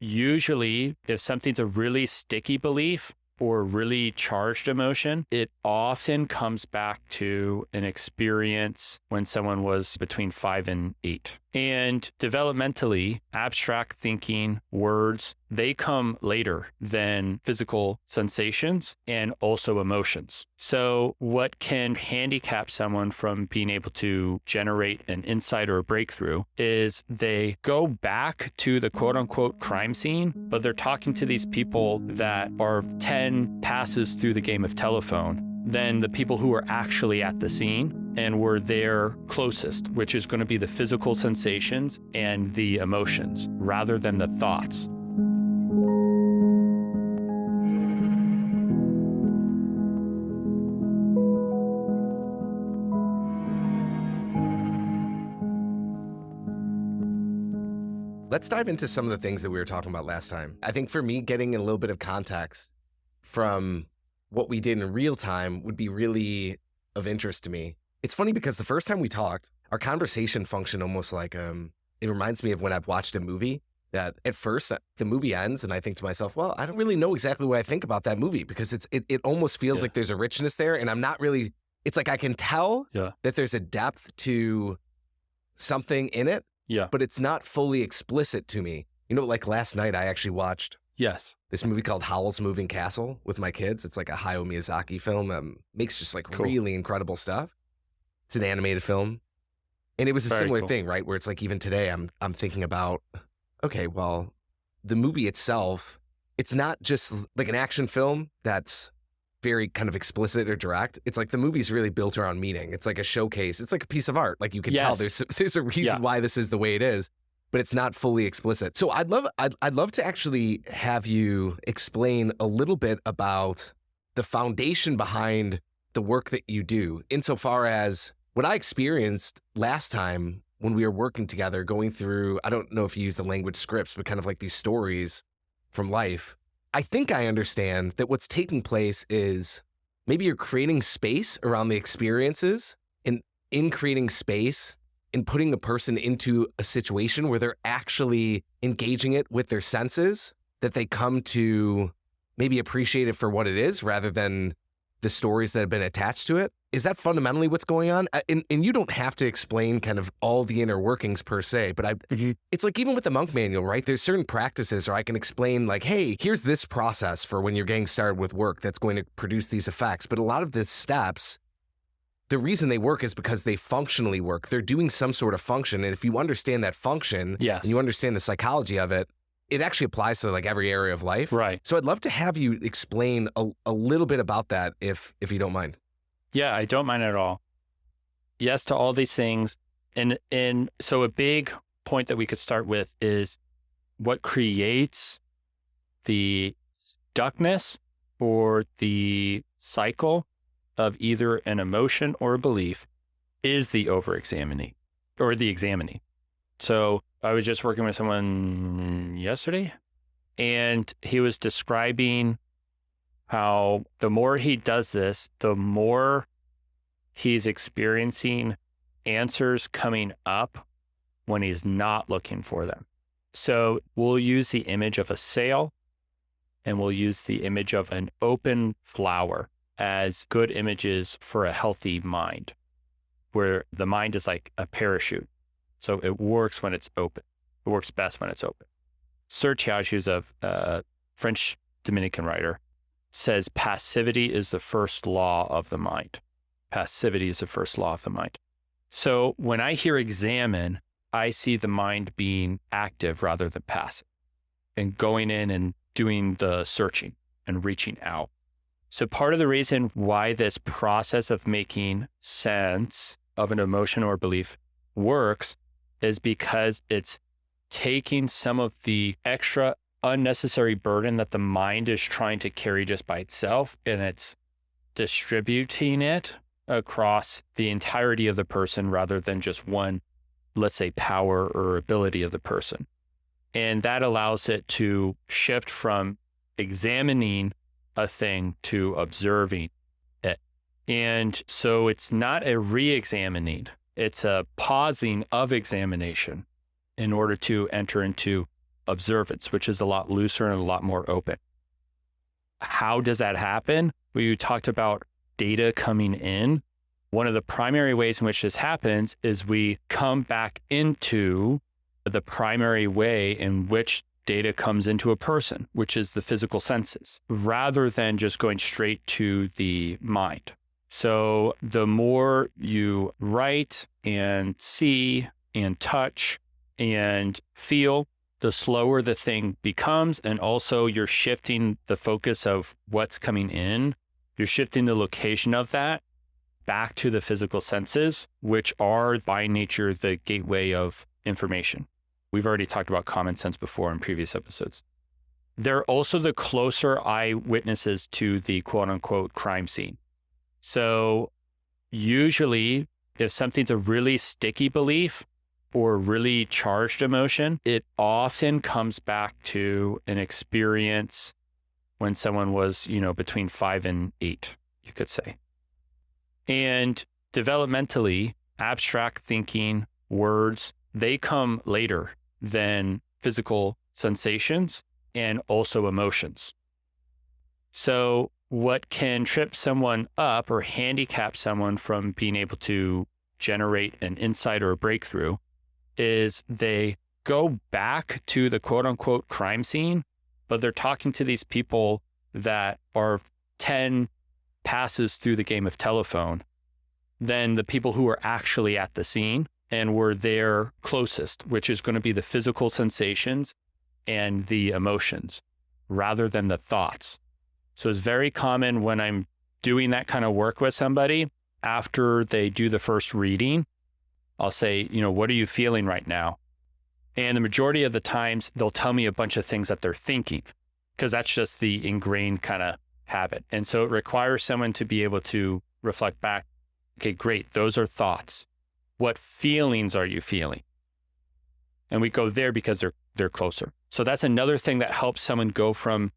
usually if something's a really sticky belief or really charged emotion, it often comes back to an experience when someone was between 5 and 8. And developmentally, abstract thinking, words, they come later than physical sensations and also emotions. So what can handicap someone from being able to generate an insight or a breakthrough is they go back to the quote unquote crime scene, but they're talking to these people that are 10 passes through the game of telephone than the people who are actually at the scene and were there closest, which is going to be the physical sensations and the emotions rather than the thoughts. Let's dive into some of the things that we were talking about last time. I think for me, getting a little bit of context from what we did in real time would be really of interest to me. It's funny because the first time we talked, our conversation functioned almost like, it reminds me of when I've watched a movie that at first the movie ends and I think to myself, well, I don't really know exactly what I think about that movie because it almost feels like there's a richness there and I'm not really, it's like I can tell that there's a depth to something in it, but it's not fully explicit to me. You know, like last night I actually watched this movie called Howl's Moving Castle with my kids. It's like a Hayao Miyazaki film. Makes just like really incredible stuff. It's an animated film. And it was a similar thing, right? Where it's like even today I'm thinking about, okay, well, the movie itself, it's not just like an action film that's very kind of explicit or direct. It's like the movie's really built around meaning. It's like a showcase. It's like a piece of art. Like you can tell there's a reason why this is the way it is, but it's not fully explicit. So I'd love to actually have you explain a little bit about the foundation behind the work that you do, insofar as what I experienced last time when we were working together, going through, I don't know if you use the language scripts, but kind of like these stories from life. I think I understand that what's taking place is maybe you're creating space around the experiences, and in creating space and putting a person into a situation where they're actually engaging it with their senses, that they come to maybe appreciate it for what it is rather than the stories that have been attached to it. Is that fundamentally what's going on? And you don't have to explain kind of all the inner workings per se, but it's like even with the monk manual, right? There's certain practices where I can explain like, hey, here's this process for when you're getting started with work that's going to produce these effects. But a lot of the steps, the reason they work is because they functionally work. They're doing some sort of function. And if you understand that function and you understand the psychology of it, it actually applies to like every area of life. Right. So I'd love to have you explain a little bit about that if you don't mind. Yeah, I don't mind at all. Yes to all these things. And so a big point that we could start with is what creates the stuckness or the cycle of either an emotion or a belief is the over-examining or the examining. So I was just working with someone yesterday, and he was describing how the more he does this, the more he's experiencing answers coming up when he's not looking for them. So we'll use the image of a sail, and we'll use the image of an open flower as good images for a healthy mind, where the mind is like a parachute. So it works when it's open. It works best when it's open. Sertiage, who's a French Dominican writer, says passivity is the first law of the mind. Passivity is the first law of the mind. So when I hear examine, I see the mind being active rather than passive and going in and doing the searching and reaching out. So part of the reason why this process of making sense of an emotion or belief works is because it's taking some of the extra unnecessary burden that the mind is trying to carry just by itself, and it's distributing it across the entirety of the person rather than just one, let's say, power or ability of the person. And that allows it to shift from examining a thing to observing it. And so it's not a re-examining, it's a pausing of examination in order to enter into observance, which is a lot looser and a lot more open. How does that happen? We talked about data coming in. One of the primary ways in which this happens is we come back into the primary way in which data comes into a person, which is the physical senses, rather than just going straight to the mind. So the more you write and see and touch and feel, the slower the thing becomes. And also you're shifting the focus of what's coming in. You're shifting the location of that back to the physical senses, which are by nature the gateway of information. We've already talked about common sense before in previous episodes. They're also the closer eyewitnesses to the quote unquote crime scene. So usually if something's a really sticky belief or really charged emotion, it often comes back to an experience when someone was, between 5 and 8, you could say. And developmentally, abstract thinking, words, they come later than physical sensations and also emotions. So what can trip someone up or handicap someone from being able to generate an insight or a breakthrough is they go back to the quote unquote crime scene, but they're talking to these people that are 10 passes through the game of telephone than the people who are actually at the scene and were there closest, which is going to be the physical sensations and the emotions rather than the thoughts. So it's very common when I'm doing that kind of work with somebody, after they do the first reading, I'll say, what are you feeling right now? And the majority of the times they'll tell me a bunch of things that they're thinking, because that's just the ingrained kind of habit. And so it requires someone to be able to reflect back. Okay, great. Those are thoughts. What feelings are you feeling? And we go there because they're closer. So that's another thing that helps someone go from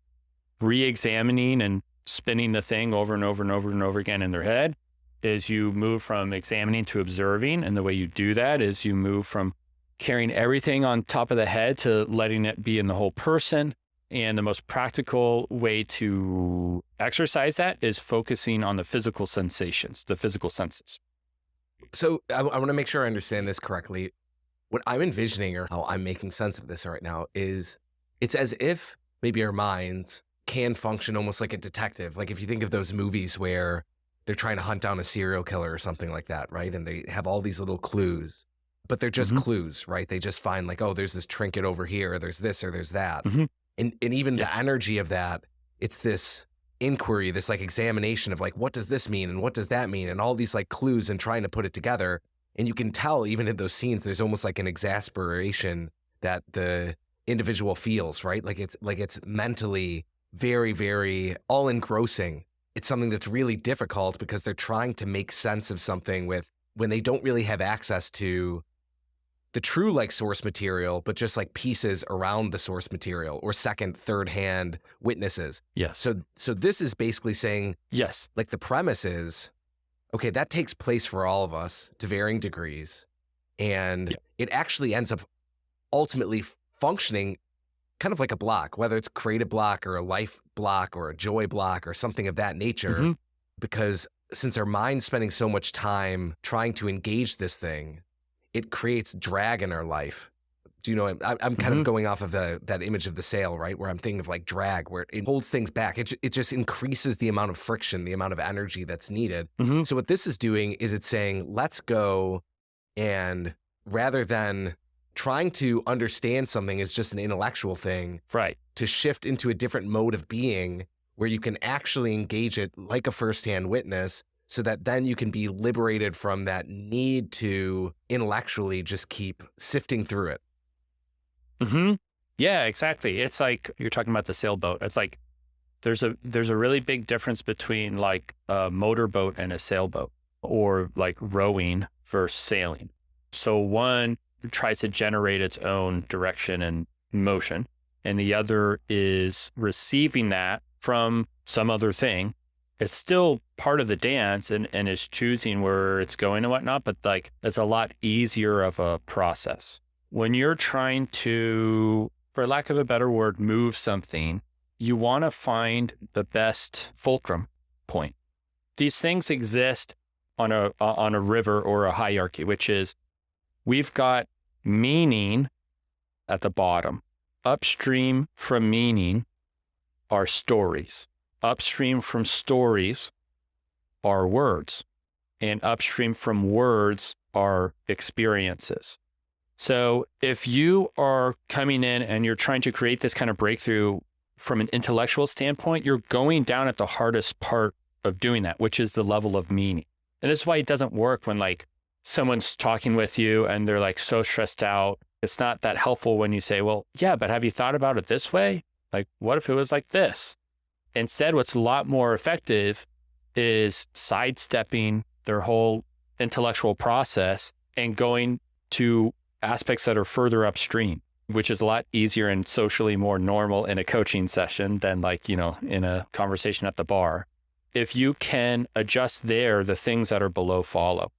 re-examining and spinning the thing over and over and over and over again in their head, is you move from examining to observing. And the way you do that is you move from carrying everything on top of the head to letting it be in the whole person. And the most practical way to exercise that is focusing on the physical sensations, the physical senses. So I want to make sure I understand this correctly. What I'm envisioning, or how I'm making sense of this right now, is it's as if maybe our minds can function almost like a detective. Like if you think of those movies where they're trying to hunt down a serial killer or something like that, right? And they have all these little clues, but they're just clues, right? They just find like, oh, there's this trinket over here, or there's this, or there's that. And even the energy of that, it's this inquiry, this like examination of like, what does this mean? And what does that mean? And all these like clues and trying to put it together. And you can tell even in those scenes, there's almost like an exasperation that the individual feels, right? Like it's mentally very, very all engrossing. It's something that's really difficult because they're trying to make sense of something when they don't really have access to the true like source material, but just like pieces around the source material or second, third hand witnesses. Yes. So this is basically saying, yes, like the premise is, okay, that takes place for all of us to varying degrees. And it actually ends up ultimately functioning kind of like a block, whether it's a creative block or a life block or a joy block or something of that nature, because since our mind's spending so much time trying to engage this thing, it creates drag in our life. Do you know, I'm kind of going off of that image of the sail, right? Where I'm thinking of like drag, where it holds things back. It just increases the amount of friction, the amount of energy that's needed. So what this is doing is it's saying, let's go, and rather than trying to understand something as just an intellectual thing, right, to shift into a different mode of being where you can actually engage it like a firsthand witness, so that then you can be liberated from that need to intellectually just keep sifting through it. Yeah, exactly. It's like you're talking about the sailboat. It's like there's a really big difference between like a motorboat and a sailboat, or like rowing versus sailing. So one tries to generate its own direction and motion, and the other is receiving that from some other thing. It's still part of the dance and is choosing where it's going and whatnot, but like it's a lot easier of a process. When you're trying to for lack of a better word, move something, you want to find the best fulcrum point. These things exist on a river or a hierarchy, which is we've got meaning at the bottom. Upstream from meaning are stories. Upstream from stories are words. And upstream from words are experiences. So if you are coming in and you're trying to create this kind of breakthrough from an intellectual standpoint, you're going down at the hardest part of doing that, which is the level of meaning. And this is why it doesn't work when like someone's talking with you and they're like so stressed out. It's not that helpful when you say, well, yeah, but have you thought about it this way? Like, what if it was like this? Instead, what's a lot more effective is sidestepping their whole intellectual process and going to aspects that are further upstream, which is a lot easier and socially more normal in a coaching session than like, in a conversation at the bar. If you can adjust there, the things that are below follow.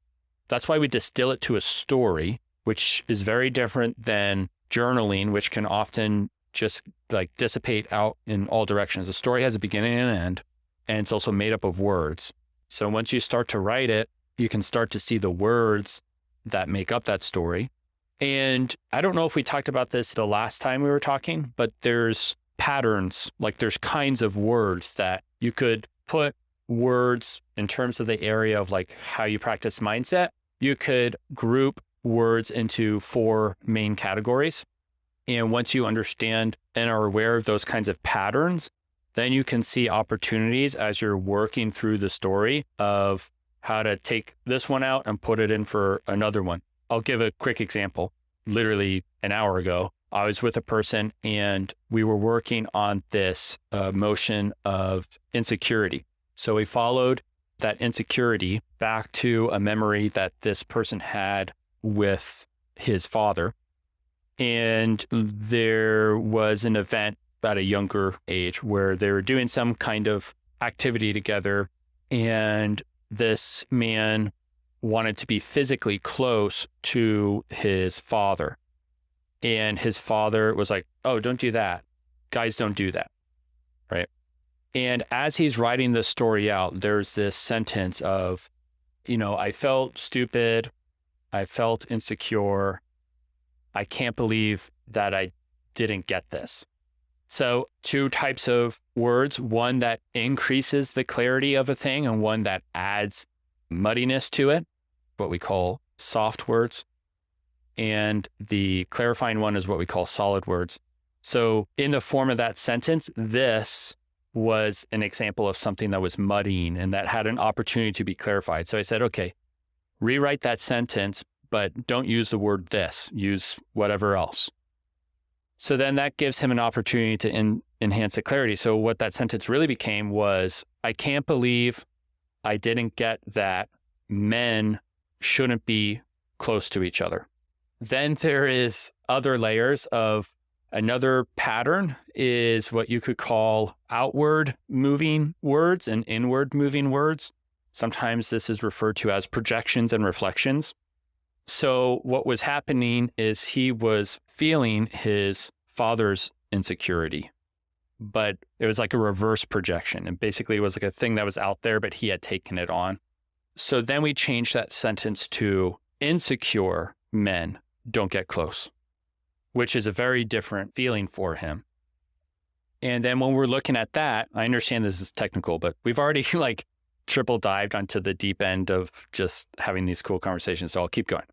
That's why we distill it to a story, which is very different than journaling, which can often just like dissipate out in all directions. A story has a beginning and an end, and it's also made up of words. So once you start to write it, you can start to see the words that make up that story. And I don't know if we talked about this the last time we were talking, but there's patterns, like there's kinds of words that you could put words in terms of the area of like how you practice mindset. You could group words into 4 main categories. And once you understand and are aware of those kinds of patterns, then you can see opportunities as you're working through the story of how to take this one out and put it in for another one. I'll give a quick example. Literally an hour ago, I was with a person and we were working on this motion of insecurity. So we followed that insecurity back to a memory that this person had with his father. And there was an event at a younger age where they were doing some kind of activity together. And this man wanted to be physically close to his father. And his father was like, oh, don't do that. Guys don't do that. Right. And as he's writing this story out, there's this sentence of, I felt stupid. I felt insecure. I can't believe that I didn't get this. So 2 types of words, one that increases the clarity of a thing and one that adds muddiness to it, what we call soft words. And the clarifying one is what we call solid words. So in the form of that sentence, this was an example of something that was muddying and that had an opportunity to be clarified. So I said, okay, rewrite that sentence, but don't use the word this, use whatever else. So then that gives him an opportunity to enhance the clarity. So what that sentence really became was, I can't believe I didn't get that men shouldn't be close to each other. Then there is other layers of another pattern is what you could call outward moving words and inward moving words. Sometimes this is referred to as projections and reflections. So what was happening is he was feeling his father's insecurity, but it was like a reverse projection. And basically it was like a thing that was out there, but he had taken it on. So then we changed that sentence to insecure men don't get close, which is a very different feeling for him. And then when we're looking at that, I understand this is technical, but we've already like triple dived onto the deep end of just having these cool conversations. So I'll keep going.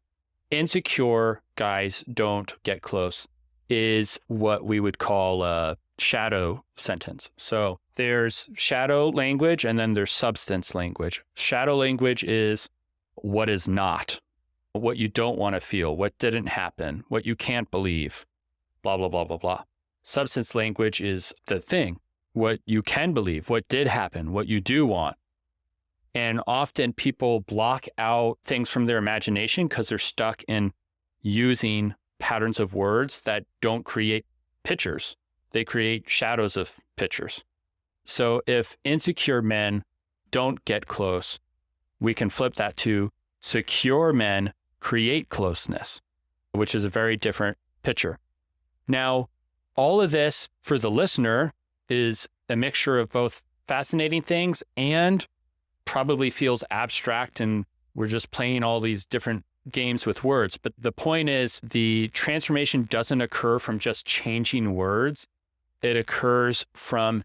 Insecure guys don't get close is what we would call a shadow sentence. So there's shadow language and then there's substance language. Shadow language is what is not, what you don't want to feel, what didn't happen, what you can't believe, blah, blah, blah, blah, blah. Substance language is the thing, what you can believe, what did happen, what you do want. And often people block out things from their imagination because they're stuck in using patterns of words that don't create pictures. They create shadows of pictures. So if insecure men don't get close, we can flip that to secure men create closeness, which is a very different picture. Now, all of this for the listener is a mixture of both fascinating things and probably feels abstract, and we're just playing all these different games with words. But the point is, the transformation doesn't occur from just changing words. It occurs from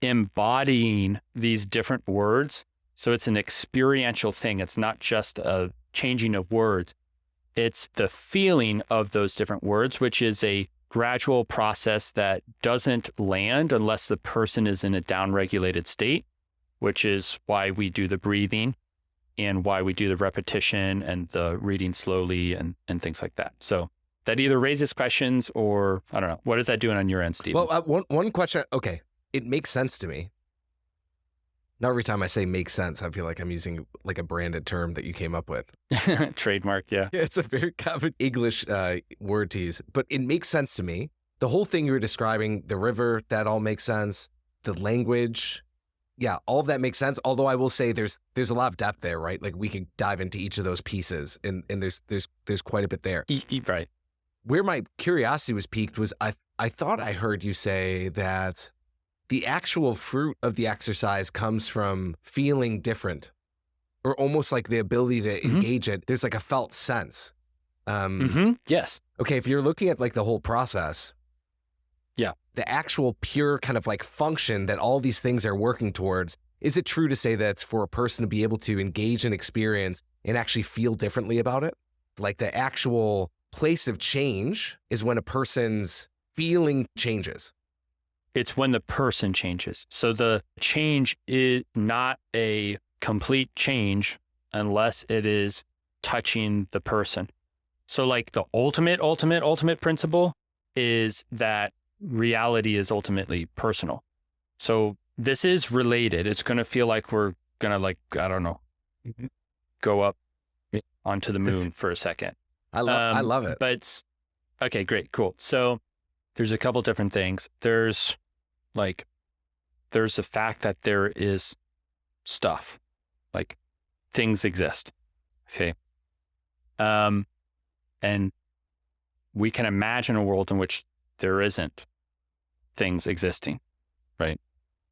embodying these different words. So it's an experiential thing. It's not just a changing of words. It's the feeling of those different words, which is a gradual process that doesn't land unless the person is in a downregulated state, which is why we do the breathing and why we do the repetition and the reading slowly and things like that. So that either raises questions or, I don't know, what is that doing on your end, Stephen? Well, one question. Okay. It makes sense to me. Now, every time I say makes sense, I feel like I'm using like a branded term that you came up with. Trademark, yeah. Yeah, it's a very common English word to use, but it makes sense to me. The whole thing you were describing, the river, that all makes sense. The language, yeah, all of that makes sense. Although I will say there's a lot of depth there, right? Like we could dive into each of those pieces, and there's quite a bit there. Right. Where my curiosity was piqued was I thought I heard you say that the actual fruit of the exercise comes from feeling different, or almost like the ability to engage it. There's like a felt sense. Yes. Okay, if you're looking at like the whole process, yeah, the actual pure kind of like function that all these things are working towards, is it true to say that it's for a person to be able to engage in experience and actually feel differently about it? Like the actual place of change is when a person's feeling changes. It's when the person changes. So the change is not a complete change unless it is touching the person. So like the ultimate principle is that reality is ultimately personal. So this is related. It's going to feel like we're going to like, I don't know, go up onto the moon for a second. I love it. But okay, great, cool. So there's a couple different things. There's the fact that there is stuff, like things exist. Okay. And we can imagine a world in which there isn't things existing, right?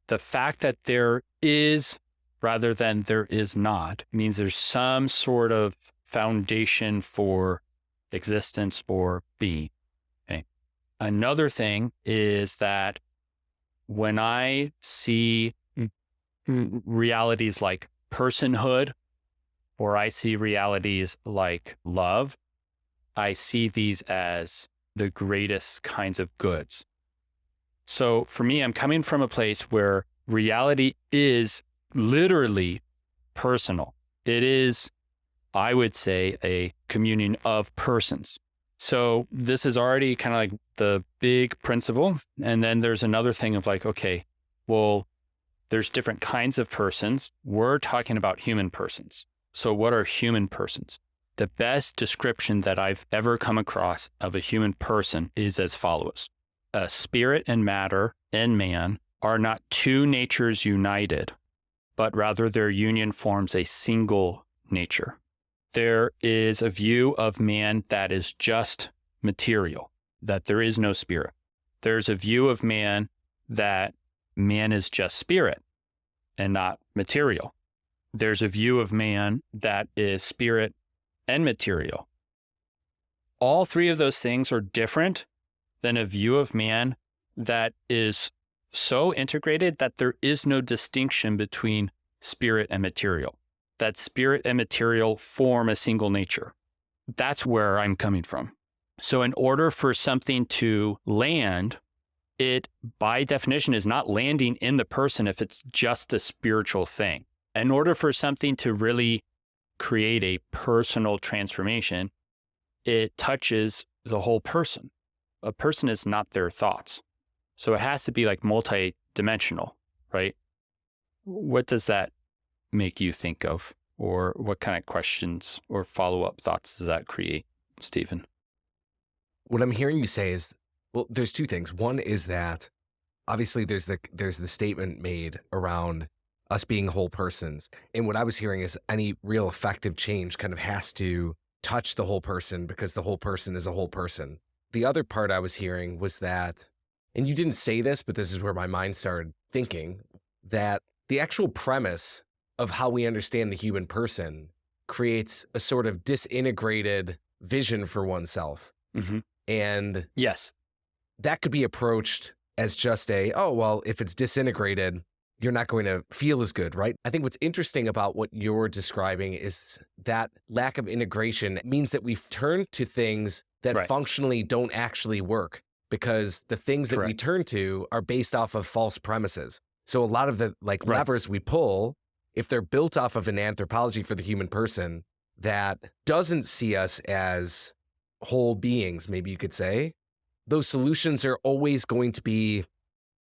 The fact that there is rather than there is not means there's some sort of foundation for existence or being. Okay. Another thing is that when I see realities like personhood, or I see realities like love, I see these as the greatest kinds of goods. So for me, I'm coming from a place where reality is literally personal. It is, I would say, a communion of persons. So this is already kind of like the big principle. And then there's another thing of like, okay, well, there's different kinds of persons. We're talking about human persons. So what are human persons? The best description that I've ever come across of a human person is as follows. A spirit and matter in man are not two natures united, but rather their union forms a single nature. There is a view of man that is just material, that there is no spirit. There's a view of man that man is just spirit and not material. There's a view of man that is spirit and material. All three of those things are different than a view of man that is so integrated that there is no distinction between spirit and material, that spirit and material form a single nature. That's where I'm coming from. So in order for something to land, it by definition is not landing in the person if it's just a spiritual thing. In order for something to really create a personal transformation, it touches the whole person. A person is not their thoughts. So it has to be like multi-dimensional, right? What does that make you think of? Or what kind of questions or follow-up thoughts does that create, Stephen? What I'm hearing you say is, well, there's two things. One is that obviously there's the statement made around us being whole persons. And what I was hearing is any real effective change kind of has to touch the whole person because the whole person is a whole person. The other part I was hearing was that and you didn't say this, but this is where my mind started thinking, that the actual premise of how we understand the human person creates a sort of disintegrated vision for oneself. Mm-hmm. And Yes. that could be approached as just oh, well, if it's disintegrated, you're not going to feel as good, right? I think what's interesting about what you're describing is that lack of integration means that we've turned to things that Right. functionally don't actually work, because the things that we Correct. turn to are based off of false premises. So a lot of the Right. levers we pull, if they're built off of an anthropology for the human person that doesn't see us as whole beings, maybe you could say, those solutions are always going to be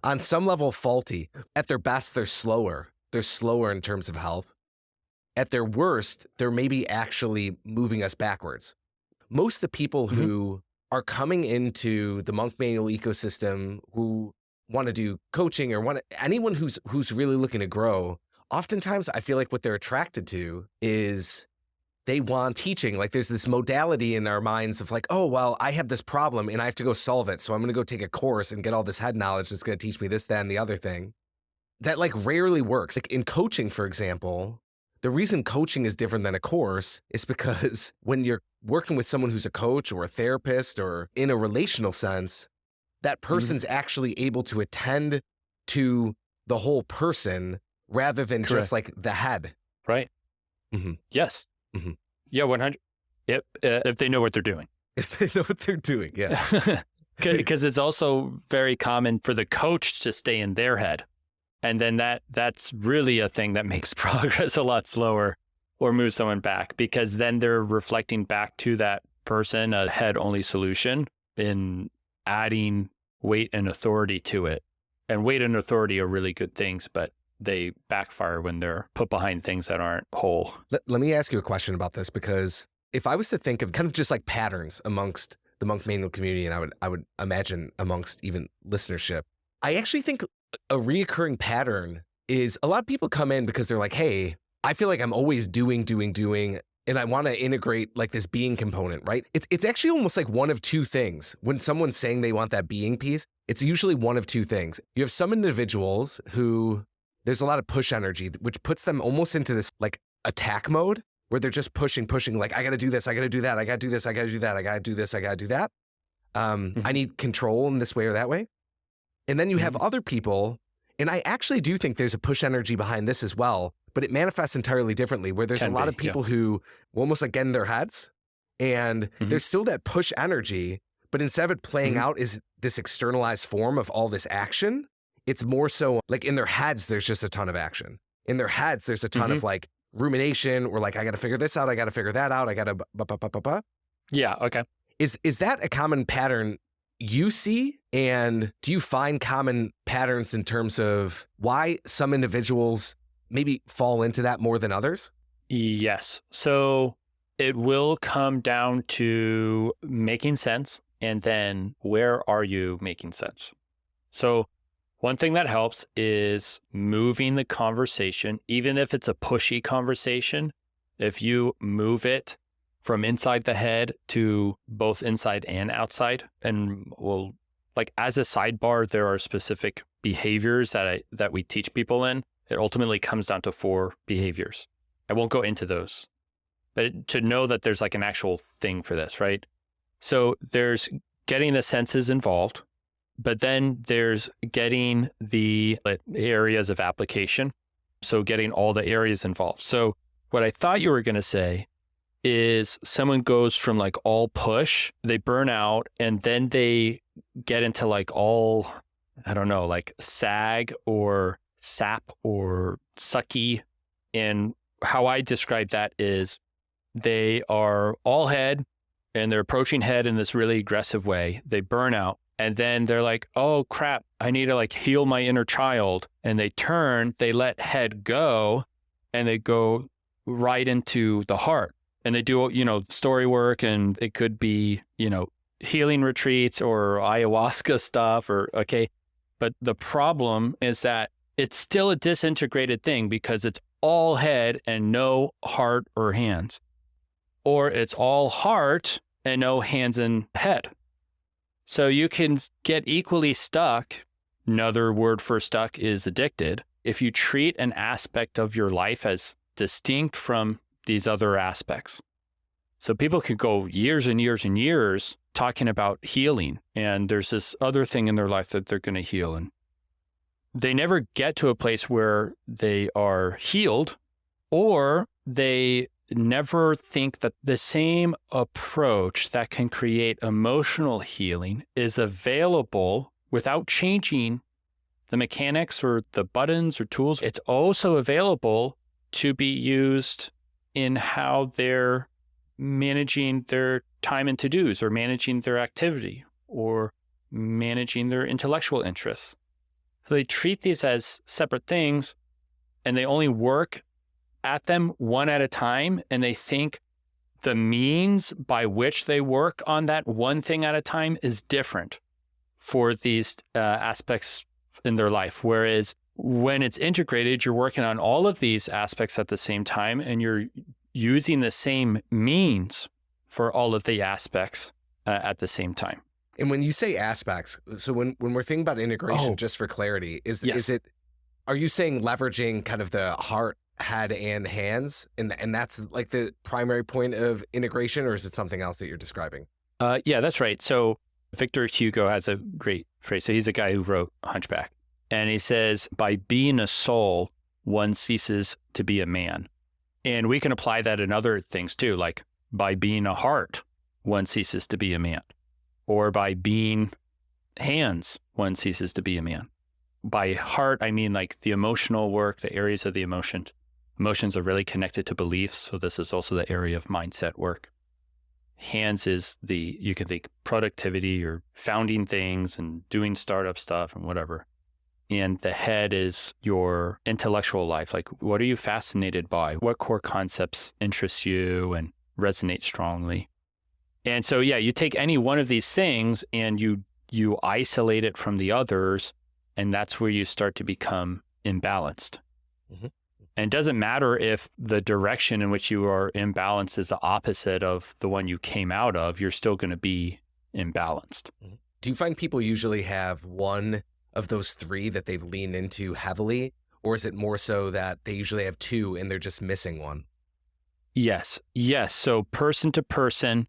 on some level faulty. At their best, they're slower. They're slower in terms of help. At their worst, they're maybe actually moving us backwards. Most of the people Mm-hmm. who are coming into the Monk Manual ecosystem, who want to do coaching or anyone who's really looking to grow, oftentimes I feel like what they're attracted to is they want teaching. Like there's this modality in our minds of like, oh, well, I have this problem and I have to go solve it. So I'm going to go take a course and get all this head knowledge that's going to teach me this, that, and the other thing. That like rarely works. Like in coaching, for example, the reason coaching is different than a course is because when you're working with someone who's a coach or a therapist or in a relational sense, that person's actually able to attend to the whole person rather than just like the head. Right. Mm-hmm. Yes. Mm-hmm. Yeah, 100. Yep. If they know what they're doing. If they know what they're doing, yeah. Because it's also very common for the coach to stay in their head. And then that's really a thing that makes progress a lot slower or moves someone back, because then they're reflecting back to that person a head-only solution in adding weight and authority to it. And weight and authority are really good things, but they backfire when they're put behind things that aren't whole. Let me ask you a question about this, because if I was to think of kind of just like patterns amongst the Monk Manual community, and I would imagine amongst even listenership, I actually think a reoccurring pattern is a lot of people come in because they're like, hey, I feel like I'm always doing, and I want to integrate like this being component, right? It's actually almost like one of two things. When someone's saying they want that being piece, it's usually one of two things. You have some individuals who there's a lot of push energy, which puts them almost into this like attack mode where they're just pushing, like, I got to do this, I got to do that, I got to do this, I got to do that, I got to do this, I got to do that. I need control in this way or that way. And then you have other people, and I actually do think there's a push energy behind this as well, but it manifests entirely differently, where there's a lot of people who will almost like get in their heads, and there's still that push energy, but instead of it playing out as this externalized form of all this action, it's more so like in their heads, there's just a ton of action. In their heads, there's a ton of like rumination, or like, I got to figure this out, I got to figure that out, I got to Yeah, okay. Is that a common pattern you see? And do you find common patterns in terms of why some individuals maybe fall into that more than others? Yes. So it will come down to making sense, and then where are you making sense? So one thing that helps is moving the conversation, even if it's a pushy conversation. If you move it from inside the head to both inside and outside, and we'll, like, as a sidebar, there are specific behaviors that we teach people in. It ultimately comes down to 4 behaviors. I won't go into those, but to know that there's like an actual thing for this, right? So there's getting the senses involved, but then there's getting the areas of application. So getting all the areas involved. So what I thought you were going to say is someone goes from like all push, they burn out, and then they get into like all, I don't know, like sag or sap or sucky. And how I describe that is they are all head and they're approaching head in this really aggressive way. They burn out, and then they're like, oh crap, I need to like heal my inner child. And they turn, they let head go, and they go right into the heart. And they do, story work, and it could be, healing retreats or ayahuasca stuff okay. But the problem is that it's still a disintegrated thing because it's all head and no heart or hands. Or it's all heart and no hands and head. So you can get equally stuck. Another word for stuck is addicted. If you treat an aspect of your life as distinct from these other aspects. So people could go years and years and years talking about healing, and there's this other thing in their life that they're going to heal. And they never get to a place where they are healed, or they never think that the same approach that can create emotional healing is available without changing the mechanics or the buttons or tools. It's also available to be used in how they're managing their time and to-dos, or managing their activity, or managing their intellectual interests. So they treat these as separate things, and they only work at them one at a time, and they think the means by which they work on that one thing at a time is different for these aspects in their life. Whereas when it's integrated, you're working on all of these aspects at the same time, and you're using the same means for all of the aspects at the same time. And when you say aspects, so when we're thinking about integration, just for clarity, is it, are you saying leveraging kind of the heart, head, and hands, and that's like the primary point of integration, or is it something else that you're describing? Yeah, that's right. So Victor Hugo has a great phrase. So he's a guy who wrote Hunchback, and he says, by being a soul, one ceases to be a man. And we can apply that in other things too, like by being a heart, one ceases to be a man. Or by being hands, one ceases to be a man. By heart, I mean like the emotional work, the areas of the emotions. Emotions are really connected to beliefs, so this is also the area of mindset work. Hands is you can think productivity or founding things and doing startup stuff and whatever. And the head is your intellectual life. Like, what are you fascinated by? What core concepts interest you and resonate strongly? And so, yeah, you take any one of these things and you isolate it from the others, and that's where you start to become imbalanced. Mm-hmm. And it doesn't matter if the direction in which you are imbalanced is the opposite of the one you came out of, you're still going to be imbalanced. Mm-hmm. Do you find people usually have one of those three that they've leaned into heavily, or is it more so that they usually have two and they're just missing one? Yes. So person to person,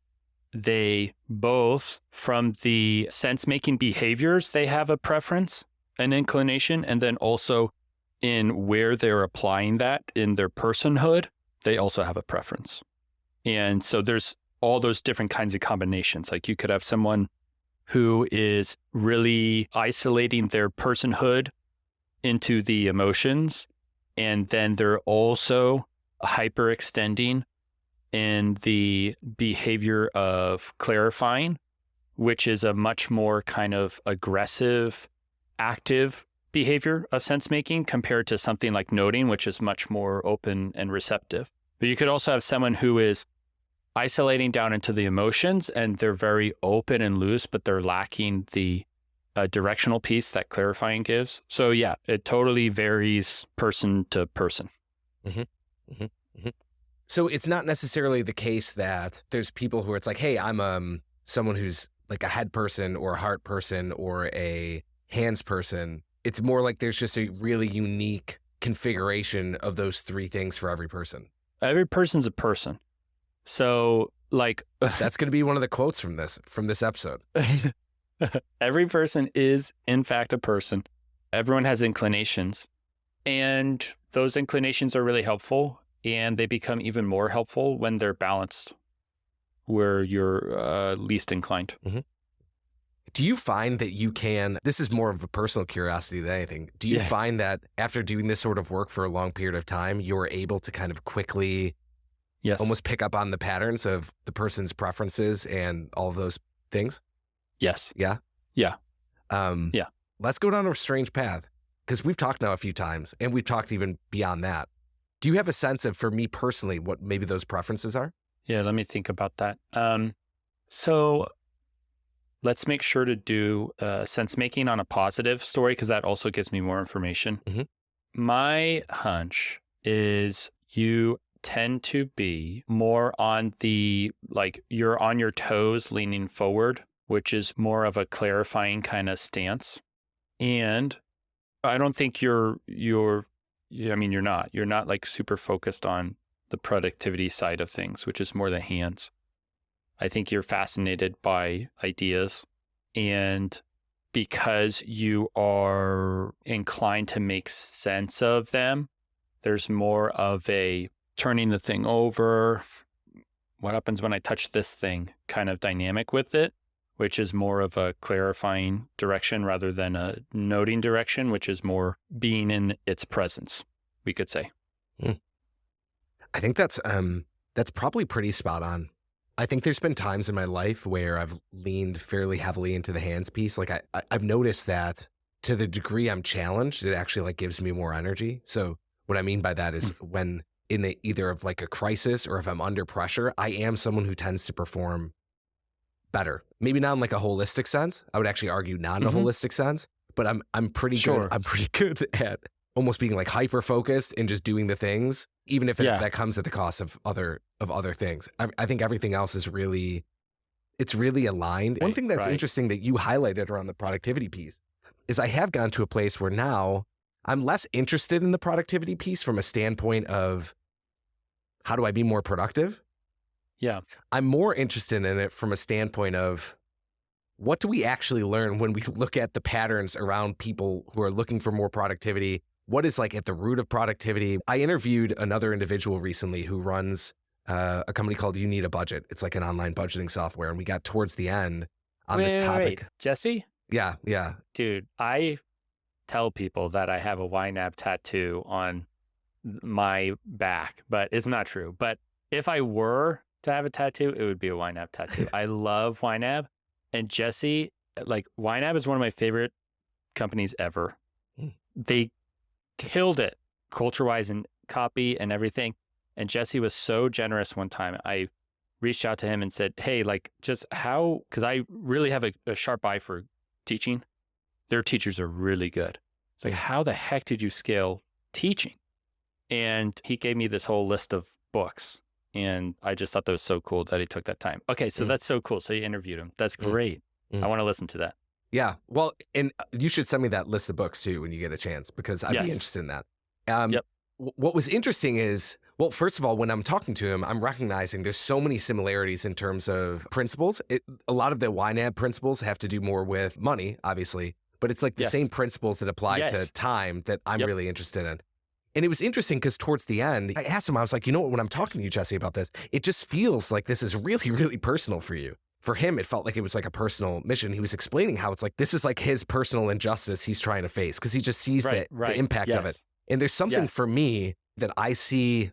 they both, from the sense-making behaviors, they have a preference, an inclination, and then also in where they're applying that in their personhood, they also have a preference. And so there's all those different kinds of combinations. Like you could have someone who is really isolating their personhood into the emotions, and then they're also hyperextending in the behavior of clarifying, which is a much more kind of aggressive, active behavior of sense making compared to something like noting, which is much more open and receptive. But you could also have someone who is isolating down into the emotions, and they're very open and loose, but they're lacking the directional piece that clarifying gives. So yeah, it totally varies person to person. Mm-hmm. Mm-hmm. Mm-hmm. So it's not necessarily the case that there's people who it's like, hey, I'm someone who's like a head person or a heart person or a hands person. It's more like there's just a really unique configuration of those three things for every person. Every person's a person. So like that's going to be one of the quotes from this episode. Every person is in fact a person. Everyone has inclinations, and those inclinations are really helpful, and they become even more helpful when they're balanced, where you're least inclined. Mm-hmm. Do you find that you can, this is more of a personal curiosity than anything, do you find that after doing this sort of work for a long period of time, you're able to kind of quickly almost pick up on the patterns of the person's preferences and all of those things? Yes. Yeah? Yeah. Let's go down a strange path, because we've talked now a few times, and we've talked even beyond that. Do you have a sense of, for me personally, what maybe those preferences are? Yeah, let me think about that. So let's make sure to do sense making on a positive story, because that also gives me more information. Mm-hmm. My hunch is you tend to be more on the, like, you're on your toes leaning forward which is more of a clarifying kind of stance. And I don't think you're not like super focused on the productivity side of things, which is more the hands. I think you're fascinated by ideas, and because you are inclined to make sense of them, there's more of a turning the thing over. What happens when I touch this thing kind of dynamic with it, which is more of a clarifying direction rather than a noting direction, which is more being in its presence, we could say. I think that's probably pretty spot on. I think there's been times in my life where I've leaned fairly heavily into the hands piece. Like I've noticed that to the degree I'm challenged, it actually like gives me more energy. So what I mean by that is when in either of like a crisis or if I'm under pressure, I am someone who tends to perform better. Maybe not in like a holistic sense. I would actually argue not in a holistic sense, but I'm pretty good. I'm pretty good at almost being like hyper focused and just doing the things, even if that comes at the cost of other things. I think everything else is really aligned. One thing that's interesting that you highlighted around the productivity piece is I have gone to a place where now I'm less interested in the productivity piece from a standpoint of how do I be more productive? Yeah. I'm more interested in it from a standpoint of what do we actually learn when we look at the patterns around people who are looking for more productivity? What is like at the root of productivity? I interviewed another individual recently who runs a company called You Need a Budget. It's like an online budgeting software. And we got towards the end on this topic. Wait. Jesse? Yeah. Dude, I tell people that I have a YNAB tattoo on my back, but it's not true. But if I were to have a tattoo, it would be a YNAB tattoo. I love YNAB. And Jesse, like YNAB is one of my favorite companies ever. They killed it culture-wise and copy and everything. And Jesse was so generous one time. I reached out to him and said, hey, like just how, because I really have a sharp eye for teaching. Their teachers are really good. It's like, how the heck did you scale teaching? And he gave me this whole list of books. And I just thought that was so cool that he took that time. Okay, so that's so cool. So you interviewed him. That's great. I want to listen to that. Yeah. Well, and you should send me that list of books too when you get a chance, because I'd be interested in that. What was interesting is, well, first of all, when I'm talking to him, I'm recognizing there's so many similarities in terms of principles. A lot of the YNAB principles have to do more with money, obviously, but it's like the same principles that apply to time that I'm really interested in. And it was interesting because towards the end, I asked him, I was like, you know what, when I'm talking to you, Jesse, about this, it just feels like this is really, really personal for you. For him, it felt like it was like a personal mission. He was explaining how it's like, this is like his personal injustice he's trying to face because he just sees the impact of it. And there's something for me that I see.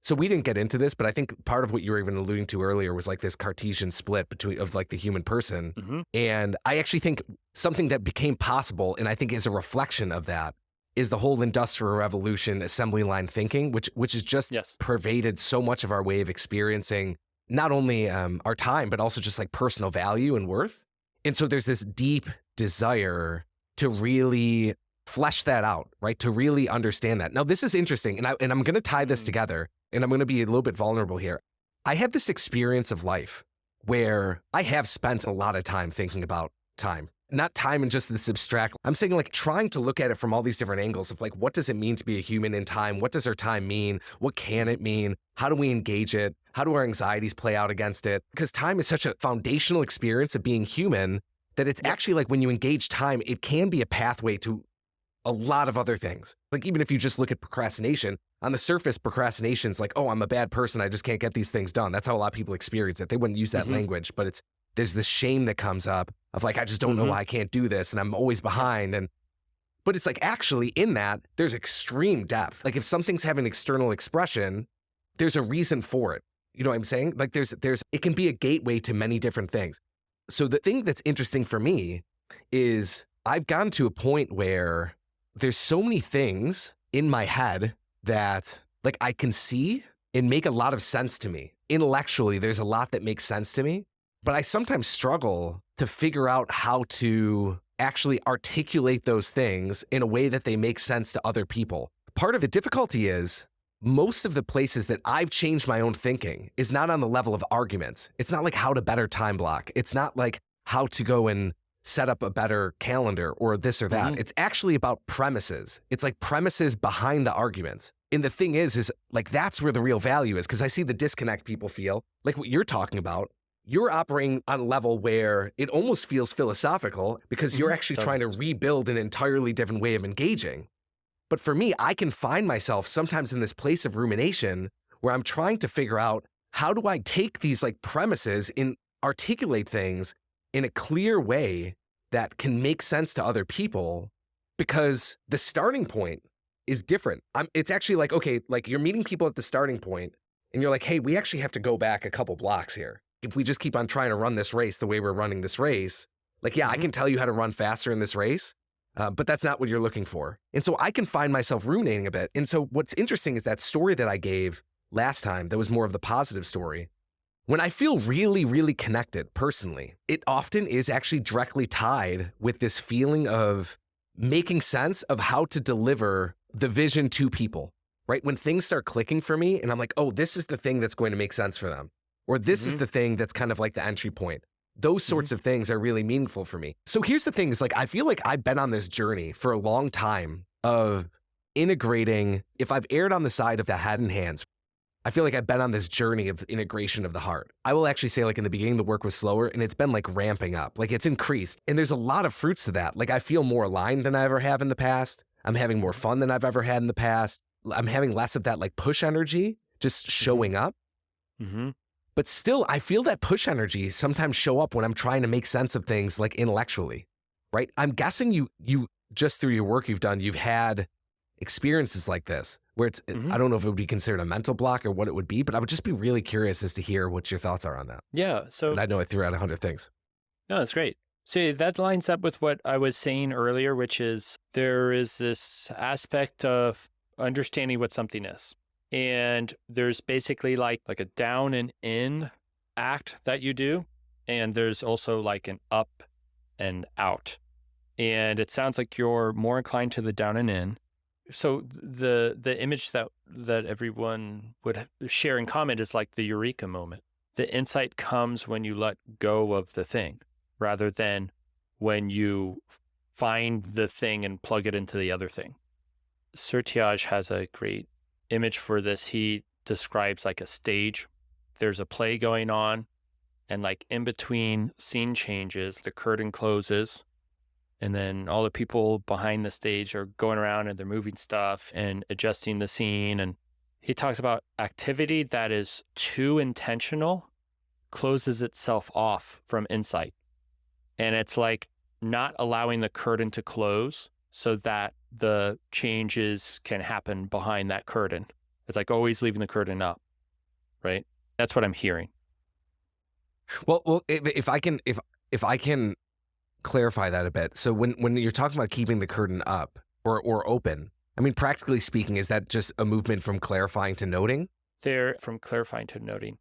So we didn't get into this, but I think part of what you were even alluding to earlier was like this Cartesian split of like the human person. And I actually think something that became possible, and I think is a reflection of that, is the whole Industrial Revolution assembly line thinking, which has just pervaded so much of our way of experiencing not only our time, but also just like personal value and worth. And so there's this deep desire to really flesh that out, right? To really understand that. Now, this is interesting, and I'm going to tie this together, and I'm going to be a little bit vulnerable here. I had this experience of life where I have spent a lot of time thinking about time. Not time in just this abstract. I'm saying like trying to look at it from all these different angles of like, what does it mean to be a human in time? What does our time mean? What can it mean? How do we engage it? How do our anxieties play out against it? Because time is such a foundational experience of being human that it's actually like when you engage time, it can be a pathway to a lot of other things. Like even if you just look at procrastination, on the surface, procrastination is like, oh, I'm a bad person. I just can't get these things done. That's how a lot of people experience it. They wouldn't use that language, but there's this shame that comes up of like, I just don't know why I can't do this and I'm always behind. But it's like actually in that, there's extreme depth. Like if something's having external expression, there's a reason for it. You know what I'm saying? Like it can be a gateway to many different things. So the thing that's interesting for me is I've gotten to a point where there's so many things in my head that like I can see and make a lot of sense to me. Intellectually, there's a lot that makes sense to me, but I sometimes struggle to figure out how to actually articulate those things in a way that they make sense to other people. Part of the difficulty is most of the places that I've changed my own thinking is not on the level of arguments. It's not like how to better time block. It's not like how to go and set up a better calendar or this or that. It's actually about premises. It's like premises behind the arguments. And the thing is like, that's where the real value is. Because I see the disconnect people feel, like what you're talking about. You're operating on a level where it almost feels philosophical because you're actually trying to rebuild an entirely different way of engaging. But for me, I can find myself sometimes in this place of rumination where I'm trying to figure out, how do I take these like premises and articulate things in a clear way that can make sense to other people? Because the starting point is different. It's actually like, okay, like you're meeting people at the starting point and you're like, hey, we actually have to go back a couple blocks here. If we just keep on trying to run this race the way we're running this race, like, yeah, I can tell you how to run faster in this race, but that's not what you're looking for. And so I can find myself ruminating a bit. And so what's interesting is that story that I gave last time, that was more of the positive story. When I feel really, really connected personally, it often is actually directly tied with this feeling of making sense of how to deliver the vision to people, right? When things start clicking for me and I'm like, oh, this is the thing that's going to make sense for them, or this is the thing that's kind of like the entry point. Those sorts of things are really meaningful for me. So here's the thing is, like, I feel like I've been on this journey for a long time of integrating. If I've erred on the side of the head and hands, I feel like I've been on this journey of integration of the heart. I will actually say, like, in the beginning, the work was slower and it's been like ramping up, like it's increased. And there's a lot of fruits to that. Like, I feel more aligned than I ever have in the past. I'm having more fun than I've ever had in the past. I'm having less of that like push energy just showing up. But still, I feel that push energy sometimes show up when I'm trying to make sense of things like intellectually, right? I'm guessing you just through your work you've done, you've had experiences like this where it's, I don't know if it would be considered a mental block or what it would be, but I would just be really curious as to hear what your thoughts are on that. Yeah. So and I know I threw out 100 things. No, that's great. So that lines up with what I was saying earlier, which is there is this aspect of understanding what something is. And there's basically like a down and in act that you do. And there's also like an up and out. And it sounds like you're more inclined to the down and in. So the image that everyone would share in common is like the eureka moment. The insight comes when you let go of the thing, rather than when you find the thing and plug it into the other thing. Sertiaj has a great image for this. He describes like a stage. There's a play going on, and like in between scene changes, the curtain closes, and then all the people behind the stage are going around and they're moving stuff and adjusting the scene. And he talks about activity that is too intentional closes itself off from insight. And it's like not allowing the curtain to close so that the changes can happen behind that curtain. It's like always leaving the curtain up, right? That's what I'm hearing. Well, if I can clarify that a bit. So when you're talking about keeping the curtain up or open, I mean, practically speaking, is that just a movement from clarifying to noting? There, from clarifying to noting.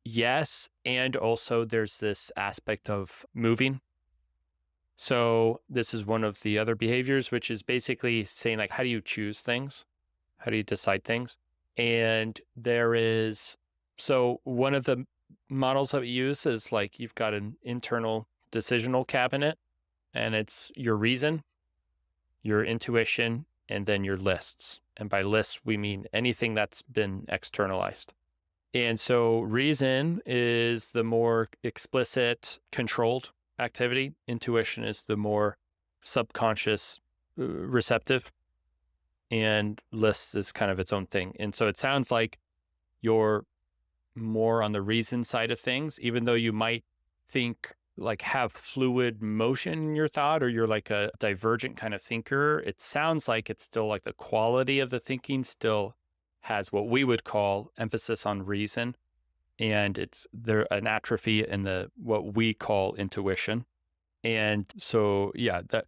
Yes, and also there's this aspect of moving. So this is one of the other behaviors, which is basically saying like, how do you choose things? How do you decide things? And there is, so one of the models that we use is like, you've got an internal decisional cabinet, and it's your reason, your intuition, and then your lists. And by lists, we mean anything that's been externalized. And so reason is the more explicit, controlled activity. Intuition is the more subconscious, receptive. And lists is kind of its own thing. And so it sounds like you're more on the reason side of things, even though you might think like have fluid motion in your thought, or you're like a divergent kind of thinker. It sounds like it's still like the quality of the thinking still has what we would call emphasis on reason, and it's there an atrophy in the what we call intuition. And so yeah, that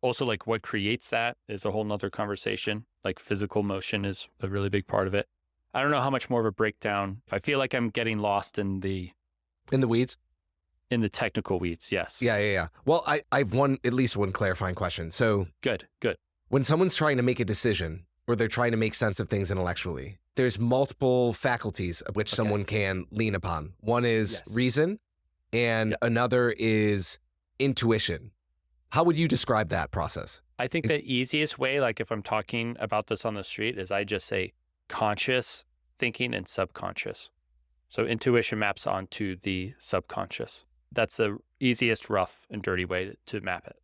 also like what creates that is a whole nother conversation. Like physical motion is a really big part of it. I don't know how much more of a breakdown. I feel like I'm getting lost in the weeds. In the technical weeds, yes. Yeah. Well, I've at least one clarifying question. So Good. when someone's trying to make a decision or they're trying to make sense of things intellectually, there's multiple faculties of which someone can lean upon. One is reason, and another is intuition. How would you describe that process? I think the easiest way, like if I'm talking about this on the street, is I just say conscious thinking and subconscious. So intuition maps onto the subconscious. That's the easiest, rough and dirty way to map it.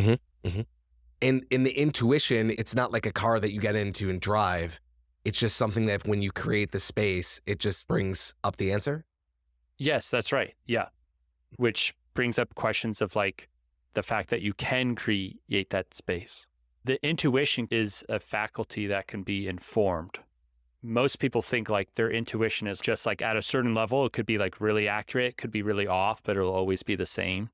Mm-hmm. Mm-hmm. And in the intuition, it's not like a car that you get into and drive. It's just something that when you create the space, it just brings up the answer. Yes, that's right. Yeah. Which brings up questions of like the fact that you can create that space. The intuition is a faculty that can be informed. Most people think like their intuition is just like at a certain level. It could be like really accurate, could be really off, but it'll always be the same.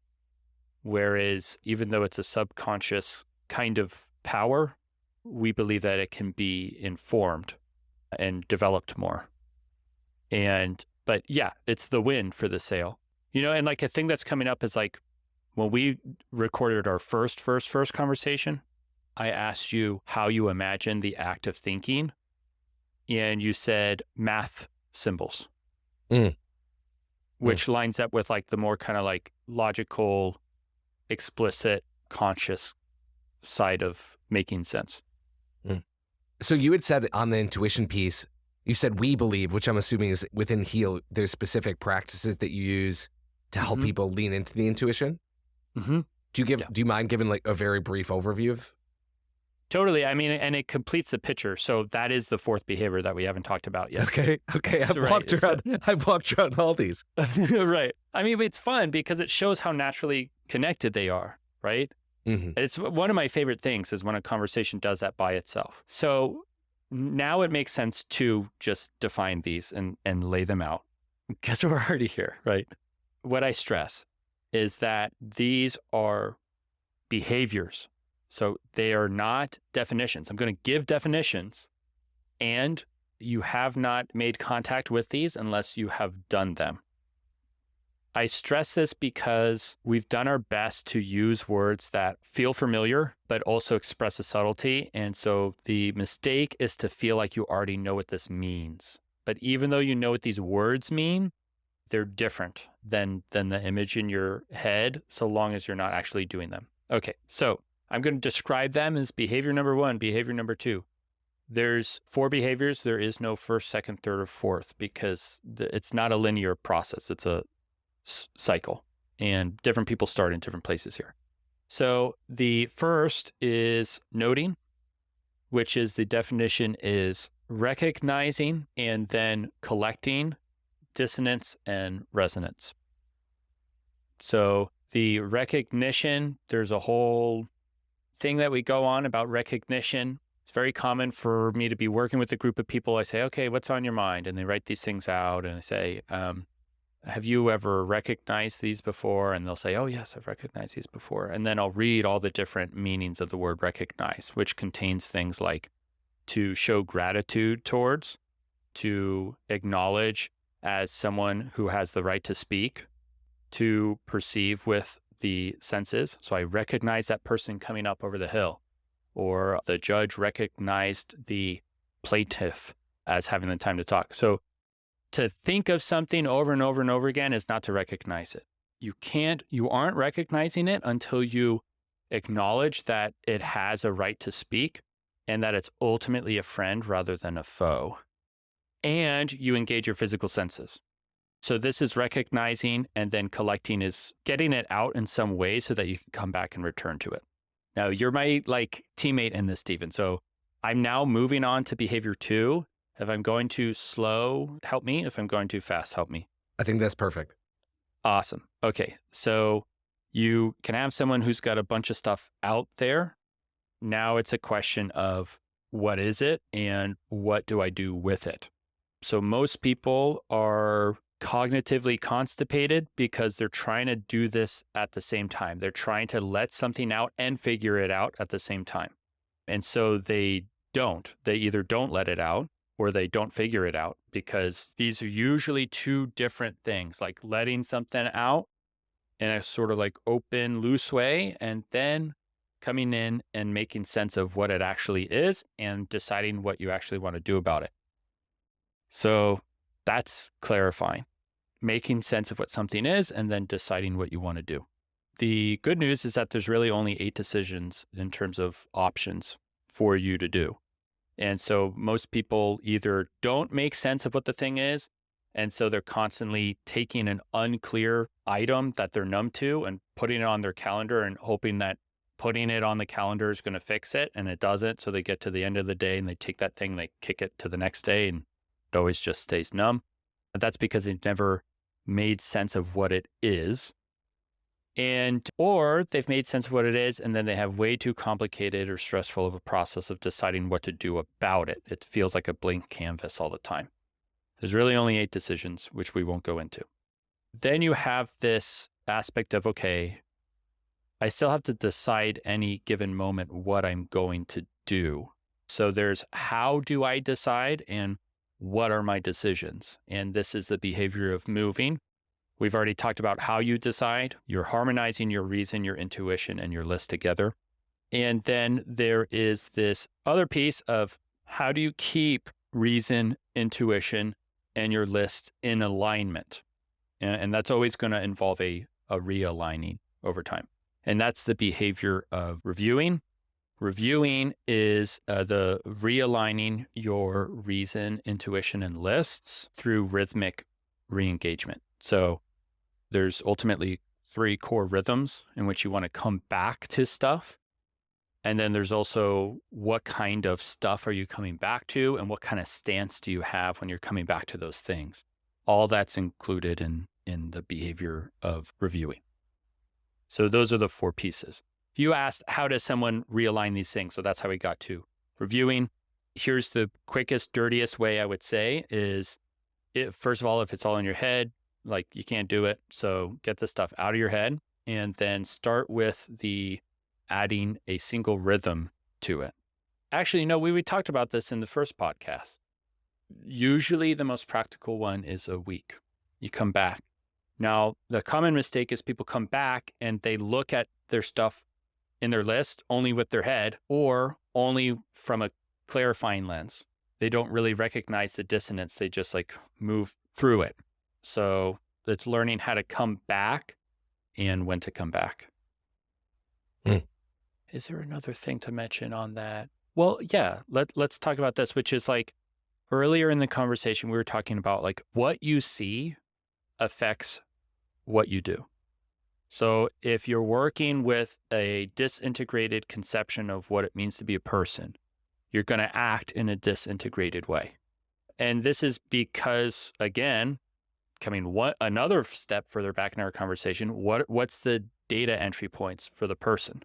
Whereas even though it's a subconscious kind of power, we believe that it can be informed and developed more. But yeah, it's the win for the sale. And like a thing that's coming up is like when we recorded our first conversation, I asked you how you imagine the act of thinking. And you said math symbols, which lines up with like the more kind of like logical, explicit, conscious side of making sense. So you had said on the intuition piece, you said we believe, which I'm assuming is within HEAL, there's specific practices that you use to help people lean into the intuition. Mm-hmm. Do you mind giving like a very brief overview of? Totally. I mean, and it completes the picture. So that is the fourth behavior that we haven't talked about yet. Okay. I've walked around all these. Right. I mean, it's fun because it shows how naturally connected they are, right? Mm-hmm. It's one of my favorite things is when a conversation does that by itself. So now it makes sense to just define these and lay them out because we're already here, right? What I stress is that these are behaviors. So they are not definitions. I'm going to give definitions, and you have not made contact with these unless you have done them. I stress this because we've done our best to use words that feel familiar, but also express a subtlety. And so the mistake is to feel like you already know what this means. But even though you know what these words mean, they're different than the image in your head, so long as you're not actually doing them. Okay, so I'm going to describe them as behavior number 1, behavior number 2. There's 4 behaviors. There is no first, second, third, or fourth because it's not a linear process. It's a cycle, and different people start in different places here. So the first is noting, which is the definition is recognizing and then collecting dissonance and resonance. So the recognition, there's a whole thing that we go on about recognition. It's very common for me to be working with a group of people. I say, okay, what's on your mind? And they write these things out. And I say, have you ever recognized these before? And they'll say, oh, yes, I've recognized these before. And then I'll read all the different meanings of the word recognize, which contains things like to show gratitude towards, to acknowledge as someone who has the right to speak, to perceive with the senses. So I recognize that person coming up over the hill, or the judge recognized the plaintiff as having the time to talk. So to think of something over and over and over again is not to recognize it. You aren't recognizing it until you acknowledge that it has a right to speak and that it's ultimately a friend rather than a foe. And you engage your physical senses. So this is recognizing, and then collecting is getting it out in some way so that you can come back and return to it. Now, you're my teammate in this, Stephen. So I'm now moving on to behavior 2. If I'm going too slow, help me. If I'm going too fast, help me. I think that's perfect. Awesome. Okay. So you can have someone who's got a bunch of stuff out there. Now it's a question of what is it and what do I do with it? So most people are cognitively constipated because they're trying to do this at the same time. They're trying to let something out and figure it out at the same time. And so they don't. They either don't let it out or they don't figure it out, because these are usually 2 different things, like letting something out in a sort of like open, loose way, and then coming in and making sense of what it actually is and deciding what you actually want to do about it. So that's clarifying, making sense of what something is and then deciding what you want to do. The good news is that there's really only 8 decisions in terms of options for you to do. And so most people either don't make sense of what the thing is, and so they're constantly taking an unclear item that they're numb to and putting it on their calendar and hoping that putting it on the calendar is going to fix it, and it doesn't. So they get to the end of the day and they take that thing, they kick it to the next day, and it always just stays numb. But that's because they've never made sense of what it is. Or they've made sense of what it is, and then they have way too complicated or stressful of a process of deciding what to do about it. It feels like a blank canvas all the time. There's really only 8 decisions, which we won't go into. Then you have this aspect of, okay, I still have to decide any given moment what I'm going to do. So there's how do I decide and what are my decisions? And this is the behavior of moving. We've already talked about how you decide. You're harmonizing your reason, your intuition, and your list together. And then there is this other piece of how do you keep reason, intuition, and your list in alignment? And that's always going to involve a realigning over time. And that's the behavior of reviewing. Reviewing is the realigning your reason, intuition, and lists through rhythmic re-engagement. So there's ultimately 3 core rhythms in which you want to come back to stuff. And then there's also what kind of stuff are you coming back to and what kind of stance do you have when you're coming back to those things. All that's included in the behavior of reviewing. So those are the 4 pieces. You asked, how does someone realign these things? So that's how we got to reviewing. Here's the quickest, dirtiest way I would say is, first of all, if it's all in your head, like you can't do it. So get the stuff out of your head and then start with adding a single rhythm to it. Actually, we talked about this in the first podcast. Usually the most practical one is a week. You come back. Now, the common mistake is people come back and they look at their stuff in their list only with their head or only from a clarifying lens. They don't really recognize the dissonance. They just move through it. So it's learning how to come back and when to come back. Is there another thing to mention on that? Well, yeah, let's talk about this, which is earlier in the conversation, we were talking about what you see affects what you do. So if you're working with a disintegrated conception of what it means to be a person, you're going to act in a disintegrated way. And this is because, again, another step further back in our conversation, what's the data entry points for the person?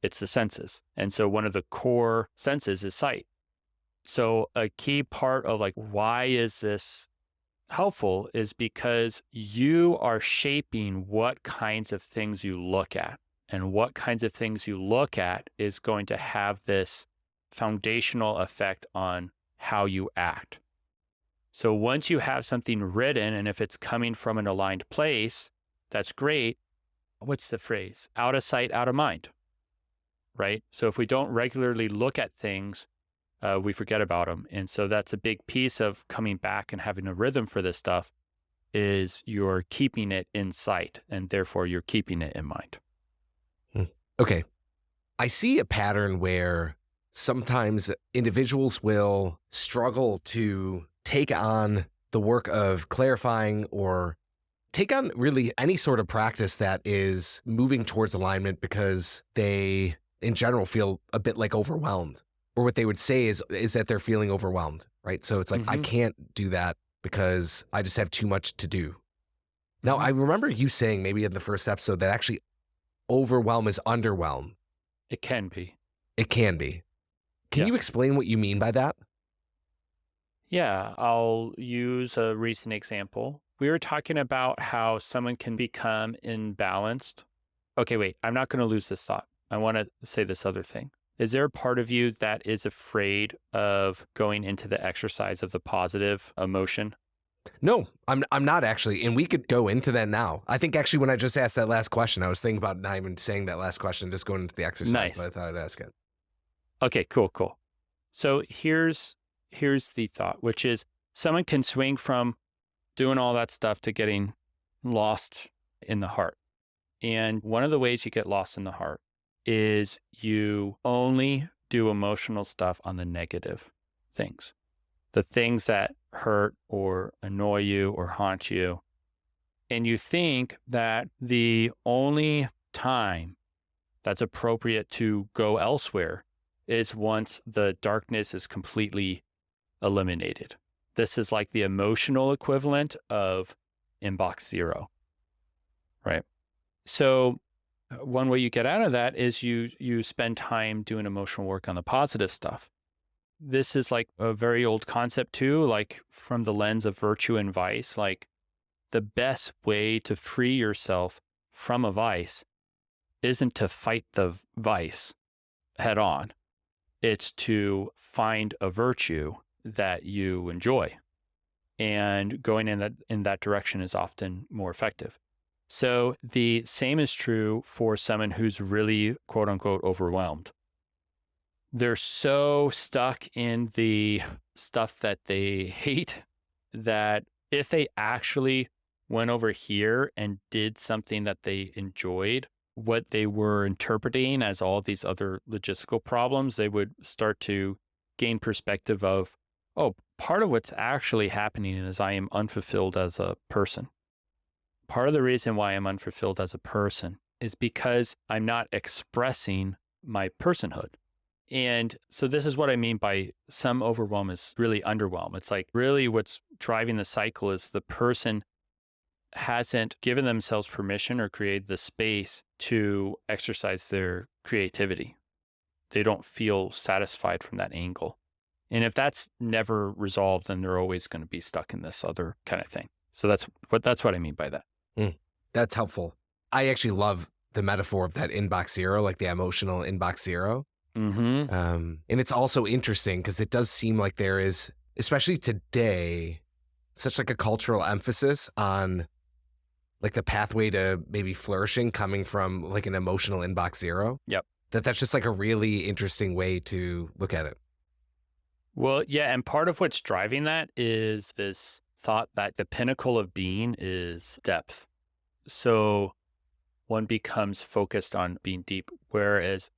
It's the senses. And so one of the core senses is sight. So a key part of why is this helpful is because you are shaping what kinds of things you look at. And what kinds of things you look at is going to have this foundational effect on how you act. So once you have something written, and if it's coming from an aligned place, that's great. What's the phrase? Out of sight, out of mind, right? So if we don't regularly look at things, we forget about them. And so that's a big piece of coming back and having a rhythm for this stuff is you're keeping it in sight, and therefore you're keeping it in mind. Okay. I see a pattern where sometimes individuals will struggle to take on the work of clarifying or take on really any sort of practice that is moving towards alignment because they, in general, feel a bit overwhelmed. Or what they would say is that they're feeling overwhelmed, right? So it's I can't do that because I just have too much to do. Now, I remember you saying maybe in the first episode that actually overwhelm is underwhelm. It can be. It can be. Can you explain what you mean by that? Yeah, I'll use a recent example. We were talking about how someone can become imbalanced. Okay, wait, I'm not going to lose this thought. I want to say this other thing. Is there a part of you that is afraid of going into the exercise of the positive emotion? No, I'm not actually. And we could go into that now. I think actually when I just asked that last question, I was thinking about not even saying that last question, just going into the exercise, Nice. But I thought I'd ask it. Okay, cool. So here's the thought, which is someone can swing from doing all that stuff to getting lost in the heart. And one of the ways you get lost in the heart is you only do emotional stuff on the negative things, the things that hurt or annoy you or haunt you. And you think that the only time that's appropriate to go elsewhere is once the darkness is completely eliminated. This is like the emotional equivalent of inbox zero, right? So one way you get out of that is you spend time doing emotional work on the positive stuff. This is like a very old concept too, like from the lens of virtue and vice. Like the best way to free yourself from a vice isn't to fight the vice head on. It's to find a virtue that you enjoy. And going in that direction is often more effective. So the same is true for someone who's really, quote unquote, overwhelmed. They're so stuck in the stuff that they hate that if they actually went over here and did something that they enjoyed, what they were interpreting as all these other logistical problems, they would start to gain perspective of, oh, part of what's actually happening is I am unfulfilled as a person. Part of the reason why I'm unfulfilled as a person is because I'm not expressing my personhood. And so this is what I mean by some overwhelm is really underwhelm. It's like really what's driving the cycle is the person hasn't given themselves permission or created the space to exercise their creativity. They don't feel satisfied from that angle. And if that's never resolved, then they're always going to be stuck in this other kind of thing. So that's what I mean by that. That's helpful. I actually love the metaphor of that inbox zero, like the emotional inbox zero. Mm-hmm. And it's also interesting because it does seem like there is, especially today, such like a cultural emphasis on like the pathway to maybe flourishing coming from like an emotional inbox zero. Yep. That's just like a really interesting way to look at it. Well, yeah. And part of what's driving that is this thought that the pinnacle of being is depth. So one becomes focused on being deep, whereas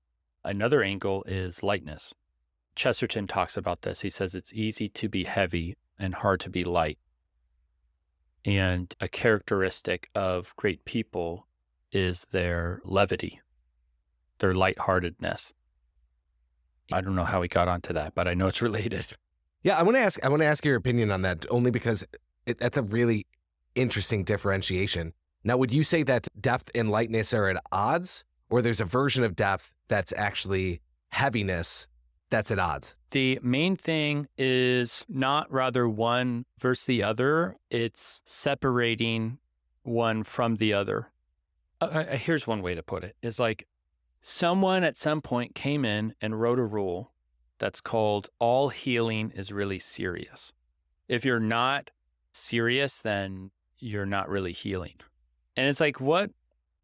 another angle is lightness. Chesterton talks about this. He says it's easy to be heavy and hard to be light. And a characteristic of great people is their levity, their lightheartedness. I don't know how we got onto that, but I know it's related. Yeah, I want to ask your opinion on that only because that's a really interesting differentiation. Now, would you say that depth and lightness are at odds, or there's a version of depth that's actually heaviness that's at odds? The main thing is not rather one versus the other. It's separating one from the other. Here's one way to put it. It's like someone at some point came in and wrote a rule that's called all healing is really serious. If you're not serious, then you're not really healing. And it's like, what?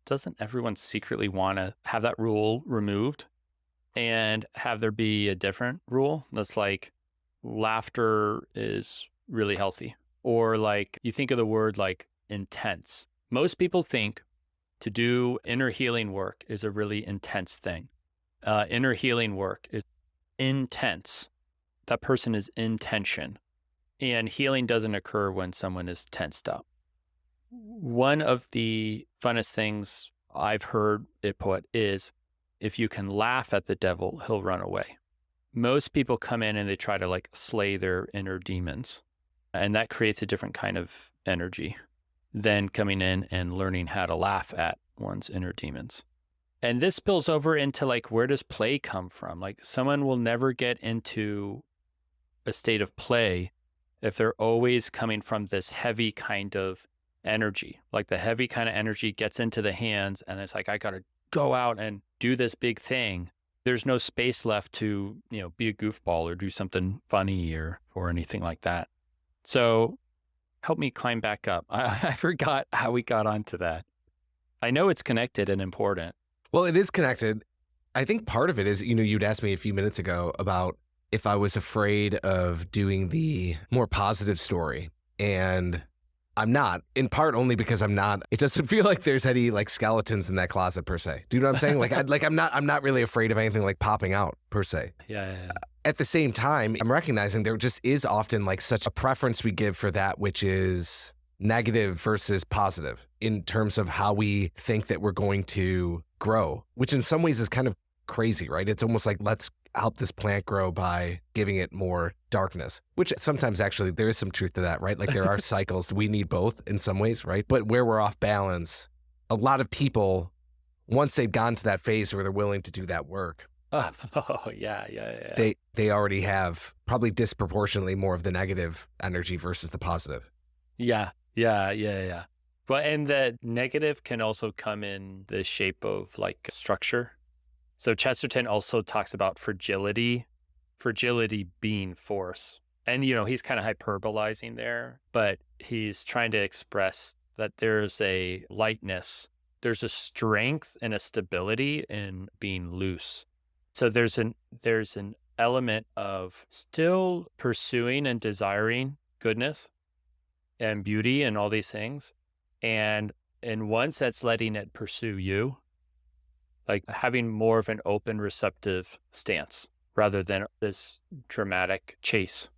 Doesn't everyone secretly want to have that rule removed and have there be a different rule that's like laughter is really healthy? Or like you think of the word like intense. Most people think to do inner healing work is a really intense thing. Inner healing work is intense. That person is in tension. And healing doesn't occur when someone is tensed up. One of the funnest things I've heard it put is if you can laugh at the devil, he'll run away. Most people come in and they try to like slay their inner demons. And that creates a different kind of energy than coming in and learning how to laugh at one's inner demons. And this spills over into like, where does play come from? Like someone will never get into a state of play if they're always coming from this heavy kind of energy. Like the heavy kind of energy gets into the hands and it's like, I got to go out and do this big thing. There's no space left to, be a goofball or do something funny or anything like that. So help me climb back up. I forgot how we got onto that. I know it's connected and important. Well, it is connected. I think part of it is, you'd asked me a few minutes ago about if I was afraid of doing the more positive story. And I'm not, in part only because I'm not. It doesn't feel like there's any like skeletons in that closet per se. Do you know what I'm saying? I'm not really afraid of anything like popping out per se. Yeah. At the same time, I'm recognizing there just is often like such a preference we give for that which is negative versus positive in terms of how we think that we're going to grow, which in some ways is kind of crazy, right? It's almost like let's help this plant grow by giving it more darkness, which sometimes actually there is some truth to that, right? Like there are cycles. We need both in some ways, right? But where we're off balance, a lot of people, once they've gotten to that phase where they're willing to do that work, Oh, yeah. they already have probably disproportionately more of the negative energy versus the positive. Yeah. But and the negative can also come in the shape of like structure. So Chesterton also talks about fragility being force. And, he's kind of hyperbolizing there, but he's trying to express that there's a lightness, there's a strength and a stability in being loose. So there's an element of still pursuing and desiring goodness and beauty and all these things. And once that's letting it pursue you, like having more of an open, receptive stance rather than this dramatic chase.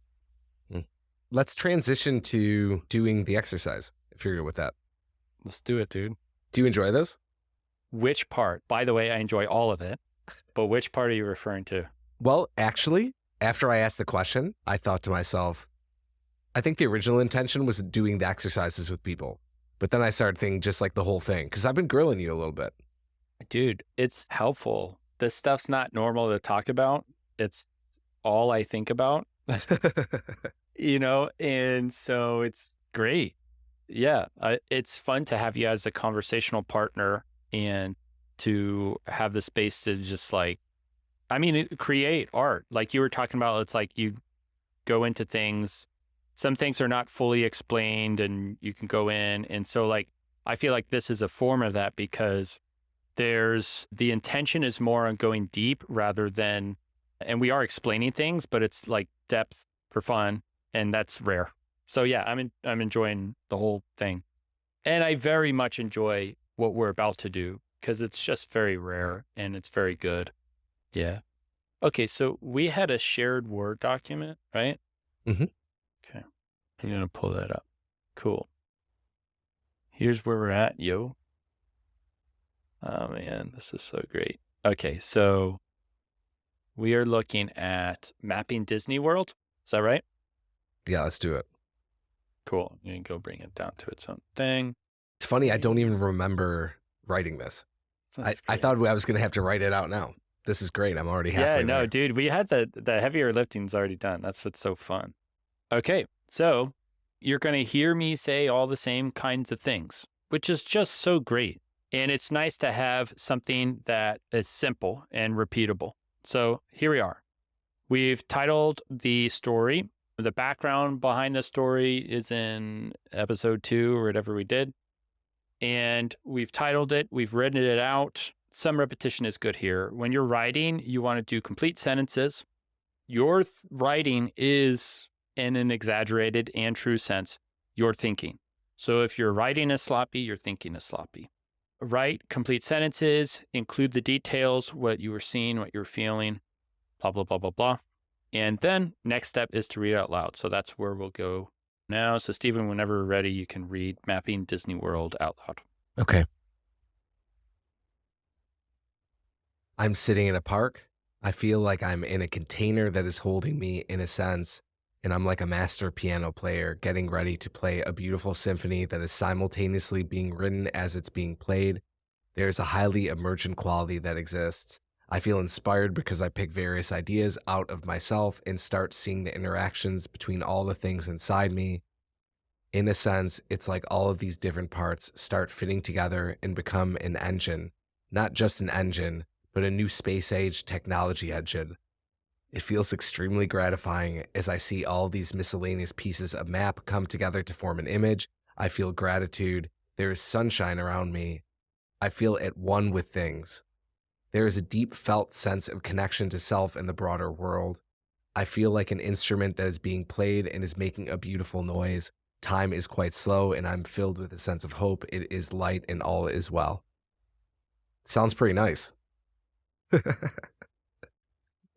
Let's transition to doing the exercise, if you're good with that. Let's do it, dude. Do you enjoy this? Which part? By the way, I enjoy all of it, but which part are you referring to? Well, actually, after I asked the question, I thought to myself, I think the original intention was doing the exercises with people. But then I started thinking just like the whole thing, because I've been grilling you a little bit. Dude, it's helpful. This stuff's not normal to talk about. It's all I think about, and so it's great. Yeah, it's fun to have you as a conversational partner and to have the space to just create art. Like you were talking about, it's like you go into things. Some things are not fully explained and you can go in. And so like, I feel like this is a form of that because the intention is more on going deep rather than, and we are explaining things, but it's like depth for fun. And that's rare. So yeah, I'm enjoying the whole thing. And I very much enjoy what we're about to do because it's just very rare and it's very good. Yeah. Okay. So we had a shared Word document, right? Mm-hmm. Okay. I'm going to pull that up. Cool. Here's where we're at, yo. Oh man, this is so great. Okay. So we are looking at mapping Disney World. Is that right? Yeah, let's do it. Cool. You can go bring it down to its own thing. It's funny, I don't even remember writing this. I thought I was going to have to write it out now. This is great. I'm already halfway there. Dude, we had the heavier lifting's already done. That's what's so fun. Okay, so you're going to hear me say all the same kinds of things, which is just so great. And it's nice to have something that is simple and repeatable. So here we are. We've titled the story. The background behind the story is in episode 2 or whatever we did. And we've titled it, we've written it out. Some repetition is good here. When you're writing, you want to do complete sentences. Your writing is, in an exaggerated and true sense, your thinking. So if your writing is sloppy, your thinking is sloppy. Write complete sentences, include the details, what you were seeing, what you were feeling, blah, blah, blah, blah, blah. And then next step is to read out loud. So that's where we'll go now. So Stephen, whenever we're ready, you can read Mapping Disney World out loud. Okay. I'm sitting in a park. I feel like I'm in a container that is holding me in a sense, and I'm like a master piano player getting ready to play a beautiful symphony that is simultaneously being written as it's being played. There's a highly emergent quality that exists. I feel inspired because I pick various ideas out of myself and start seeing the interactions between all the things inside me. In a sense, it's like all of these different parts start fitting together and become an engine, not just an engine, but a new space-age technology engine. It feels extremely gratifying as I see all these miscellaneous pieces of map come together to form an image. I feel gratitude. There is sunshine around me. I feel at one with things. There is a deep felt sense of connection to self and the broader world. I feel like an instrument that is being played and is making a beautiful noise. Time is quite slow, and I'm filled with a sense of hope. It is light, and all is well. Sounds pretty nice.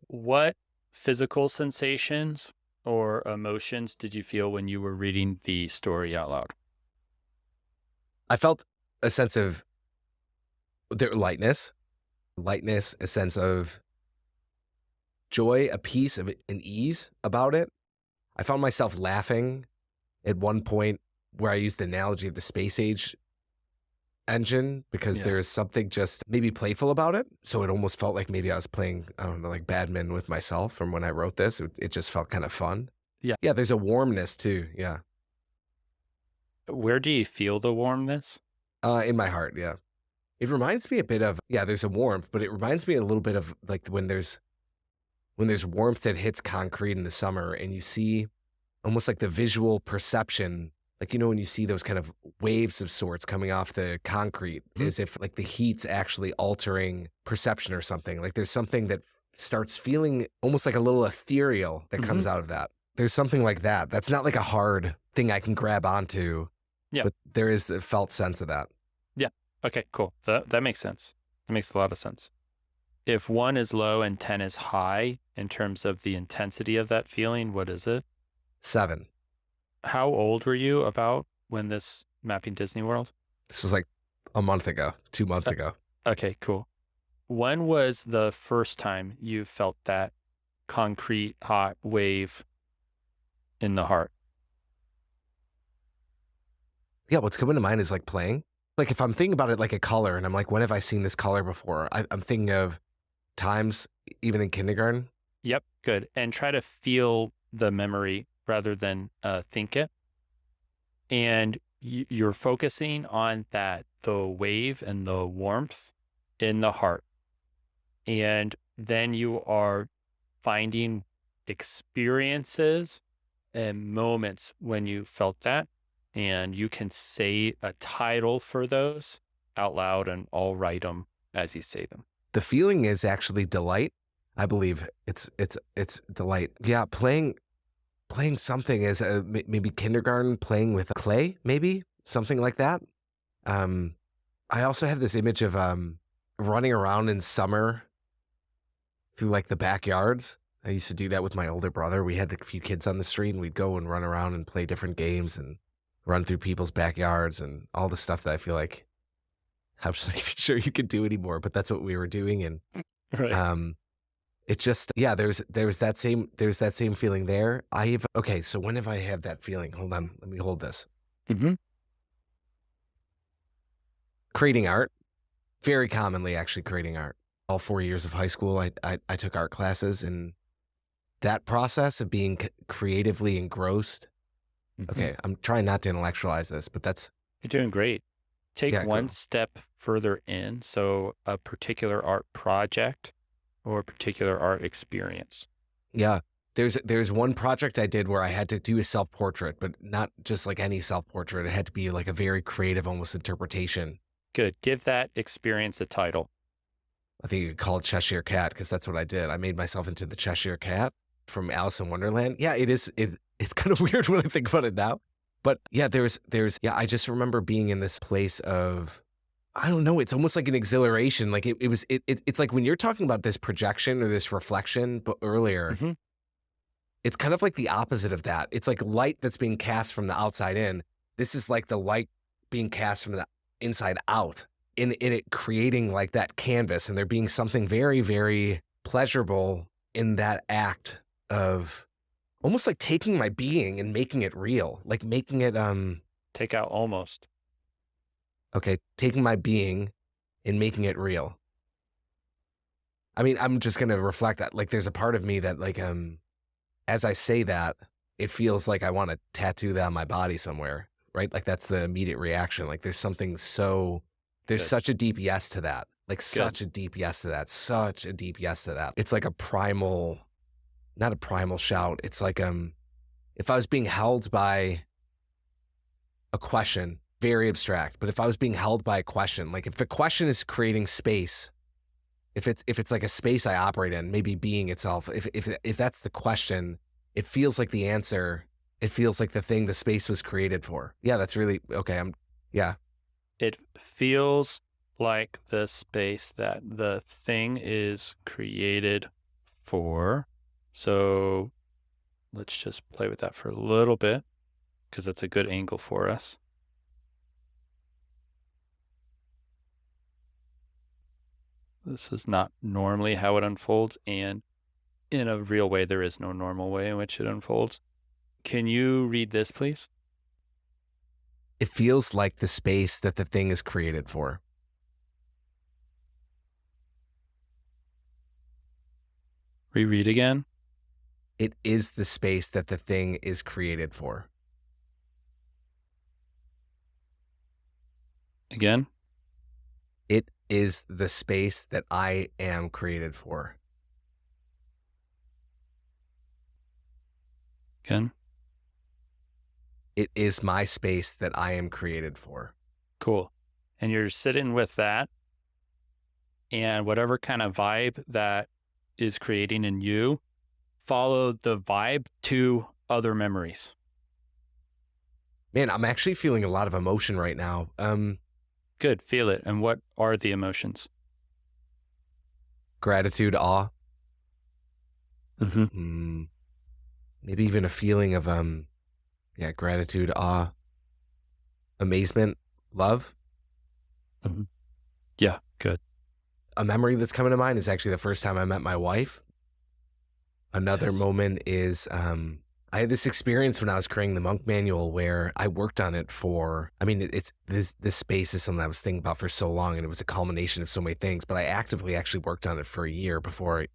What physical sensations or emotions did you feel when you were reading the story out loud? I felt a sense of lightness, a sense of joy, a peace of an ease about it. I found myself laughing at one point where I used the analogy of the space age engine because Yeah. there is something just maybe playful about it. So it almost felt like maybe I was playing, I don't know, like badminton with myself from when I wrote this. It just felt kind of fun. Yeah. Yeah, there's a warmness too. Yeah. Where do you feel the warmness? In my heart. Yeah. It reminds me a bit of, yeah, there's a warmth, but it reminds me a little bit of like when there's warmth that hits concrete in the summer and you see almost like the visual perception, like, when you see those kind of waves of sorts coming off the concrete, as if like the heat's actually altering perception or something. Like there's something that starts feeling almost like a little ethereal that comes out of that. There's something like that. That's not like a hard thing I can grab onto, but there is the felt sense of that. Yeah. Okay, cool. That makes sense. That makes a lot of sense. If 1 is low and 10 is high in terms of the intensity of that feeling, what is it? 7. How old were you about when this Mapping Disney World? This was like a month ago, 2 months ago. Okay, cool. When was the first time you felt that concrete hot wave in the heart? Yeah, what's coming to mind is like playing. Like if I'm thinking about it like a color and I'm like, when have I seen this color before? I'm thinking of times even in kindergarten. Yep, good. And try to feel the memory rather than think it. And you're focusing on the wave and the warmth in the heart. And then you are finding experiences and moments when you felt that. And you can say a title for those out loud, and I'll write them as you say them. The feeling is actually delight. I believe it's delight. Yeah, playing something as maybe kindergarten, playing with clay, maybe something like that. I also have this image of running around in summer through like the backyards. I used to do that with my older brother. We had a few kids on the street, and we'd go and run around and play different games and run through people's backyards and all the stuff that I feel like I'm not even sure you could do anymore, but that's what we were doing. And Right. it just, yeah, there's that same feeling there. Okay, so when have I had that feeling? Hold on, let me hold this. Creating art, very commonly actually creating art. All 4 years of high school, I took art classes, and that process of being creatively engrossed. Okay, I'm trying not to intellectualize this, but You're doing great. Take Yeah, one go. step further in. So a particular art project or a particular art experience. Yeah. There's one project I did where I had to do a self-portrait, but not just like any self-portrait. It had to be like a very creative, almost interpretation. Good. Give that experience a title. I think you could call it Cheshire Cat because that's what I did. I made myself into the Cheshire Cat from Alice in Wonderland. Yeah, it is. It's kind of weird when I think about it now. But yeah, yeah, I just remember being in this place of, I don't know, it's almost like an exhilaration. Like it's like when you're talking about this projection or this reflection, but earlier, it's kind of like the opposite of that. It's like light that's being cast from the outside in. This is like the light being cast from the inside out in it creating like that canvas, and there being something very, very pleasurable in that act of almost like taking my being and making it real, like making it, Take out almost. okay, taking my being and making it real. I mean, I'm just going to reflect that. Like, there's a part of me that like, as I say that, it feels like I want to tattoo that on my body somewhere, right? Like that's the immediate reaction. Like there's something there's Good. such a deep yes to that. Like Good. such a deep yes to that. Such a deep yes to that. It's like a primal, not a primal shout. It's like, if I was being held by a question, very abstract, but if I was being held by a question, like if a question is creating space, if it's like a space I operate in, maybe being itself, if that's the question, it feels like the answer It feels like the thing the space was created for. Yeah, that's really okay. Yeah. It feels like the space that the thing is created for. So let's just play with that for a little bit because that's a good angle for us. This is not normally how it unfolds, and in a real way, there is no normal way in which it unfolds. Can you read this, please? It feels like the space that the thing is created for. Reread again. It is the space that the thing is created for. Again. It is the space that I am created for. Again. It is my space that I am created for. Cool. And you're sitting with that, and whatever kind of vibe that is creating in you, follow the vibe to other memories. Man, I'm actually feeling a lot of emotion right now. Good. Feel it. And what are the emotions? Gratitude, awe. Mm-hmm. Maybe even a feeling of gratitude, awe, amazement, love. Mm-hmm. Yeah, good. A memory that's coming to mind is actually the first time I met my wife. Another moment is I had this experience when I was creating the monk manual where I worked on it for, this space is something I was thinking about for so long, and it was a culmination of so many things, but I actively actually worked on it for a year before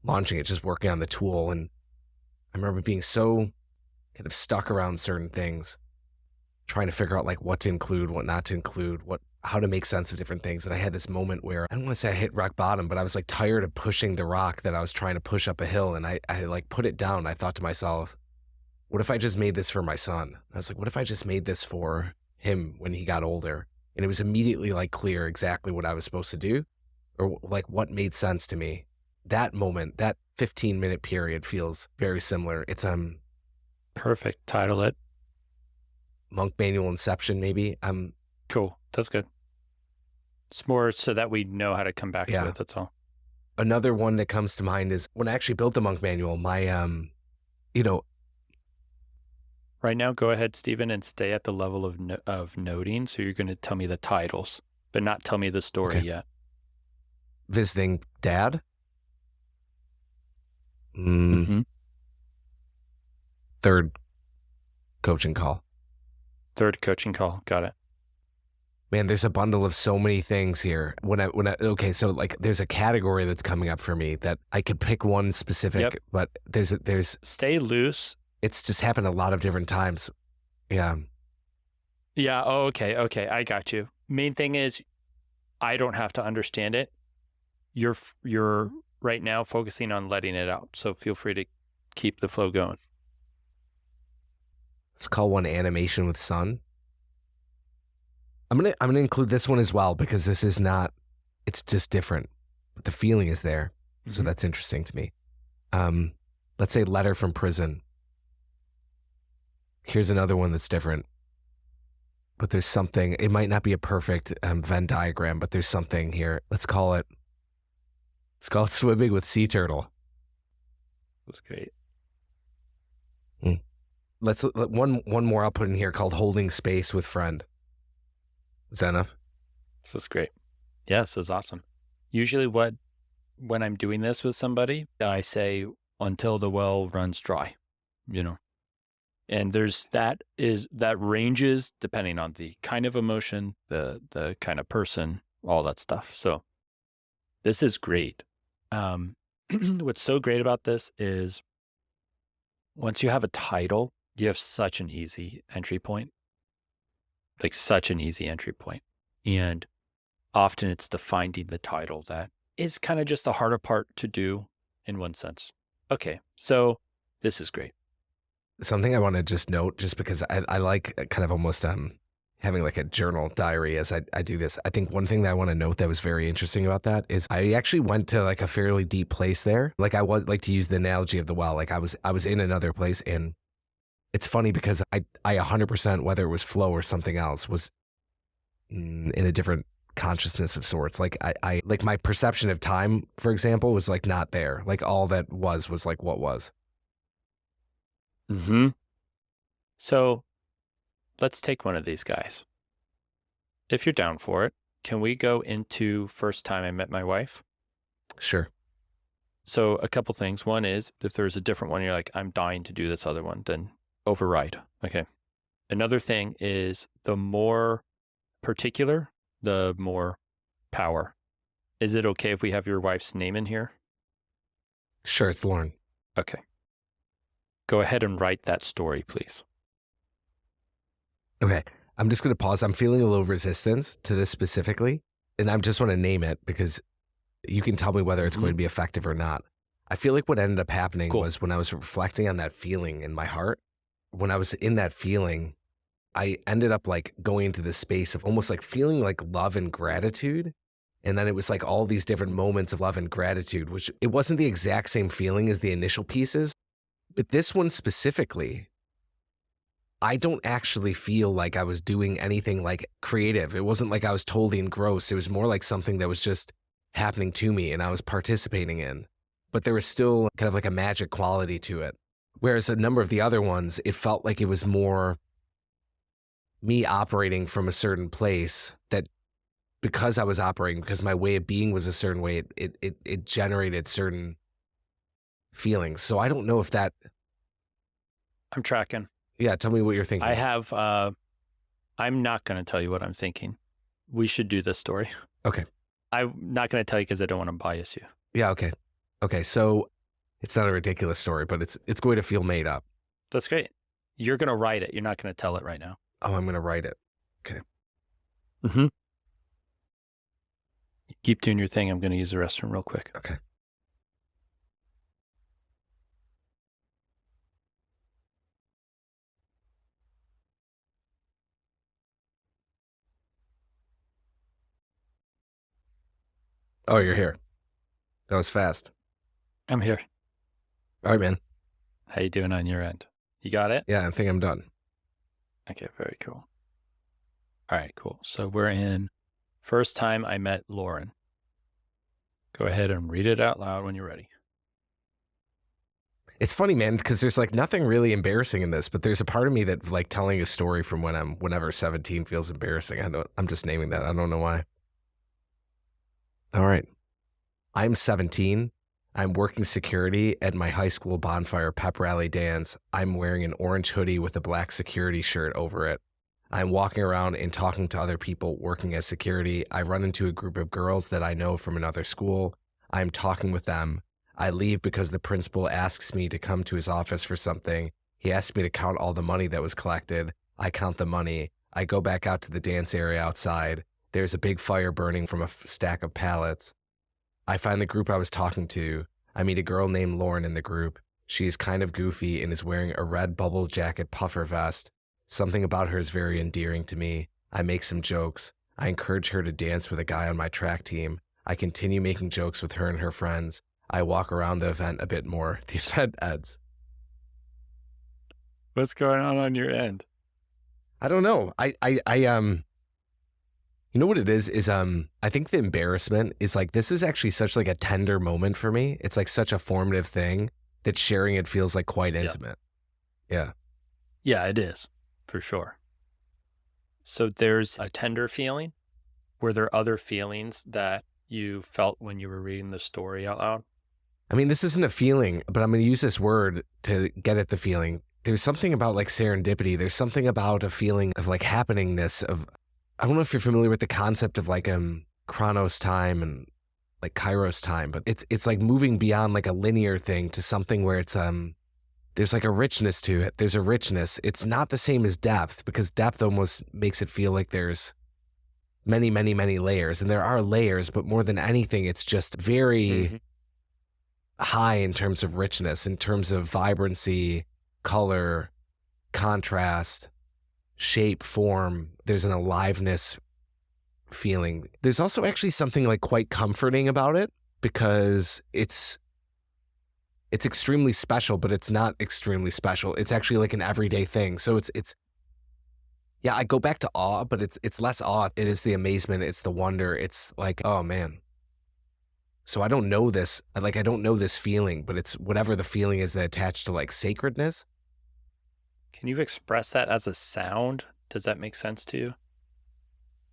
launching it, just working on the tool. And I remember being so kind of stuck around certain things, trying to figure out like what to include, what not to include, how to make sense of different things. And I had this moment where I don't want to say I hit rock bottom, but I was like tired of pushing the rock that I was trying to push up a hill. And I like put it down. I thought to myself, what if I just made this for my son? I was like, what if I just made this for him when he got older? And it was immediately like clear exactly what I was supposed to do, or like what made sense to me. That moment, that 15-minute period feels very similar. It's perfect. Title it. Monk Manual Inception, maybe. Cool. That's good. It's more so that we know how to come back to it. That's all. Another one that comes to mind is when I actually built the Monk Manual, my, Right now, go ahead, Stephen, and stay at the level of noting. So you're going to tell me the titles, but not tell me the story yet. Visiting dad. Third coaching call. Third coaching call. Got it. Man, there's a bundle of so many things here. So like there's a category that's coming up for me that I could pick one specific, but there's stay loose. It's just happened a lot of different times. Yeah. Yeah. Oh, okay. Okay. I got you. Main thing is I don't have to understand it. You're right now focusing on letting it out. So feel free to keep the flow going. Let's call one animation with sun. I'm gonna include this one as well because this is not, it's just different, but the feeling is there. Mm-hmm. So that's interesting to me. Let's say letter from prison. Here's another one that's different, but there's something, it might not be a perfect Venn diagram, but there's something here. Let's call it swimming with sea turtle. That's great. Let's one more I'll put in here called holding space with friend. Is that enough? This is great. Yeah, this is awesome. Usually when I'm doing this with somebody, I say until the well runs dry, and that ranges depending on the kind of emotion, the kind of person, all that stuff. So this is great. What's so great about this is once you have a title, you have such an easy entry point. Like such an easy entry point. And often it's the finding the title that is kind of just the harder part to do in one sense. Okay, so this is great. Something I want to just note, just because I like kind of almost having like a journal diary as I do this. I think one thing that I want to note that was very interesting about that is I actually went to like a fairly deep place there. Like I was like to use the analogy of the well, like I was in another place and it's funny because I 100%, whether it was flow or something else, was in a different consciousness of sorts. Like I like my perception of time, for example, was like not there. Like all that was like what was. Mm-hmm. So let's take one of these guys. If you're down for it, can we go into first time I met my wife? Sure. So a couple things. One is if there's a different one, you're like, I'm dying to do this other one, then override. Okay. Another thing is the more particular, the more power. Is it okay if we have your wife's name in here? Sure, it's Lauren. Okay. Go ahead and write that story, please. Okay. I'm just going to pause. I'm feeling a little resistance to this specifically, and I just want to name it because you can tell me whether it's going to be effective or not. I feel like what ended up happening was when I was reflecting on that feeling in my heart, when I was in that feeling, I ended up like going into this space of almost like feeling like love and gratitude. And then it was like all these different moments of love and gratitude, which it wasn't the exact same feeling as the initial pieces. But this one specifically, I don't actually feel like I was doing anything like creative. It wasn't like I was totally engrossed. It was more like something that was just happening to me and I was participating in. But there was still kind of like a magic quality to it. Whereas a number of the other ones, it felt like it was more me operating from a certain place that because I was operating, because my way of being was a certain way, it generated certain feelings. So I don't know if that. I'm tracking. Yeah, tell me what you're thinking. I have, I'm not going to tell you what I'm thinking. We should do this story. Okay. I'm not going to tell you because I don't want to bias you. Yeah, okay. Okay, so it's not a ridiculous story, but it's going to feel made up. That's great. You're going to write it. You're not going to tell it right now. Oh, I'm going to write it. Okay. Mm-hmm. Keep doing your thing. I'm going to use the restroom real quick. Okay. Oh, you're here. That was fast. I'm here. All right, man. How you doing on your end? You got it? Yeah, I think I'm done. Okay, very cool. All right, cool. So we're in first time I met Lauren. Go ahead and read it out loud when you're ready. It's funny, man, because there's like nothing really embarrassing in this, but there's a part of me that like telling a story from when I'm whenever 17 feels embarrassing. I'm just naming that. I don't know why. All right. I'm 17. I'm working security at my high school bonfire pep rally dance. I'm wearing an orange hoodie with a black security shirt over it. I'm walking around and talking to other people working as security. I run into a group of girls that I know from another school. I'm talking with them. I leave because the principal asks me to come to his office for something. He asks me to count all the money that was collected. I count the money. I go back out to the dance area outside. There's a big fire burning from a stack of pallets. I find the group I was talking to. I meet a girl named Lauren in the group. She is kind of goofy and is wearing a red bubble jacket puffer vest. Something about her is very endearing to me. I make some jokes. I encourage her to dance with a guy on my track team. I continue making jokes with her and her friends. I walk around the event a bit more. The event ends. What's going on your end? I don't know. You know what it is I think the embarrassment is like, this is actually such like a tender moment for me. It's like such a formative thing that sharing it feels like quite intimate. Yeah. Yeah, it is for sure. So there's a tender feeling. Were there other feelings that you felt when you were reading the story out loud? I mean, this isn't a feeling, but I'm going to use this word to get at the feeling. There's something about like serendipity. There's something about a feeling of like happeningness of, I don't know if you're familiar with the concept of like chronos time and like kairos time, but it's like moving beyond like a linear thing to something where it's there's like a richness to it. There's a richness. It's not the same as depth because depth almost makes it feel like there's many, many, many layers, and there are layers, but more than anything, it's just very high in terms of richness, in terms of vibrancy, color, contrast, shape, form. There's an aliveness feeling. There's also actually something like quite comforting about it because it's it's extremely special, but it's not extremely special. It's actually like an everyday thing. So yeah, I go back to awe, but it's less awe. It is the amazement. It's the wonder. It's like, oh man. So I don't know this. I don't know this feeling, but it's whatever the feeling is that attached to like sacredness. Can you express that as a sound? Does that make sense to you?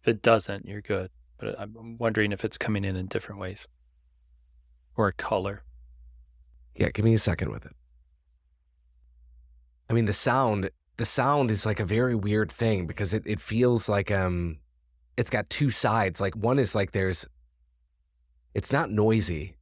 If it doesn't, you're good. But I'm wondering if it's coming in different ways or a color. Yeah, give me a second with it. I mean, the sound is like a very weird thing because it feels like it's got two sides. Like one is like it's not noisy.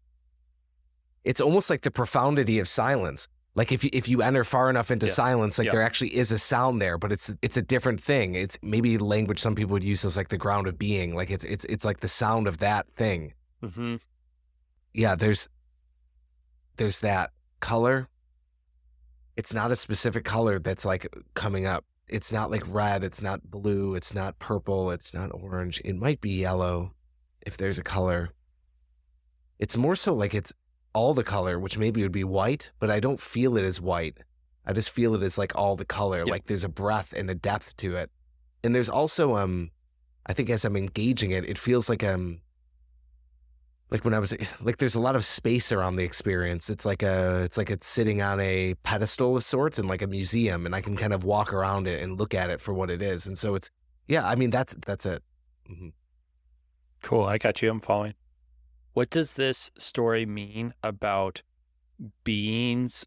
It's almost like the profundity of silence. Like if you enter far enough into silence, like there actually is a sound there, but it's a different thing. It's maybe language some people would use as like the ground of being. Like it's like the sound of that thing. Mm-hmm. Yeah, there's that color. It's not a specific color that's like coming up. It's not like red, it's not blue, it's not purple, it's not orange. It might be yellow if there's a color. It's more so like it's all the color, which maybe would be white, but I don't feel it as white. I just feel it as like all the color. Yep. Like there's a breadth and a depth to it. And there's also I think as I'm engaging it, it feels like when I was like there's a lot of space around the experience. It's like it's sitting on a pedestal of sorts in like a museum, and I can kind of walk around it and look at it for what it is. And so it's I mean that's it. Mm-hmm. Cool, I got you. I'm following. What does this story mean about being's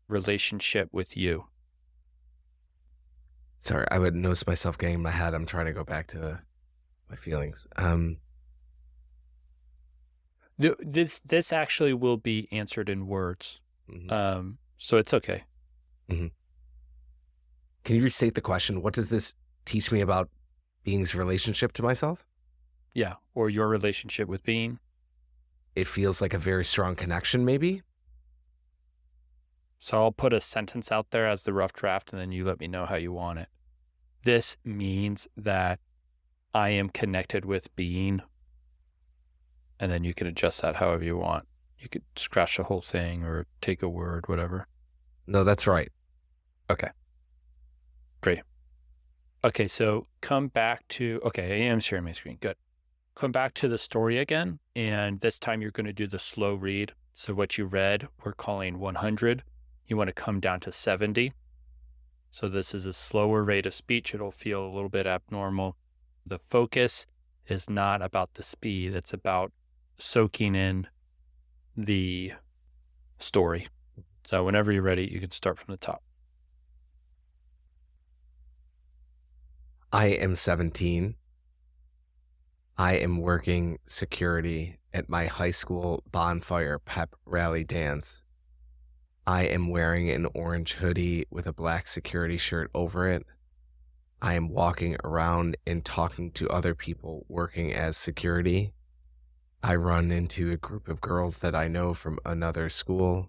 relationship with you? Sorry, I would notice myself getting in my head. I'm trying to go back to my feelings. This actually will be answered in words. Mm-hmm. So it's okay. Mm-hmm. Can you restate the question? What does this teach me about being's relationship to myself? Yeah, or your relationship with being. It feels like a very strong connection, maybe. So I'll put a sentence out there as the rough draft, and then you let me know how you want it. This means that I am connected with being, and then you can adjust that however you want. You could scratch the whole thing or take a word, whatever. No, that's right. Okay. Great. Okay, so come back to, okay, I am sharing my screen. Good. Come back to the story again, and this time you're going to do the slow read. So what you read, we're calling 100. You want to come down to 70. So this is a slower rate of speech. It'll feel a little bit abnormal. The focus is not about the speed. It's about soaking in the story. So whenever you're ready, you can start from the top. I am 17. I am working security at my high school bonfire pep rally dance. I am wearing an orange hoodie with a black security shirt over it. I am walking around and talking to other people working as security. I run into a group of girls that I know from another school.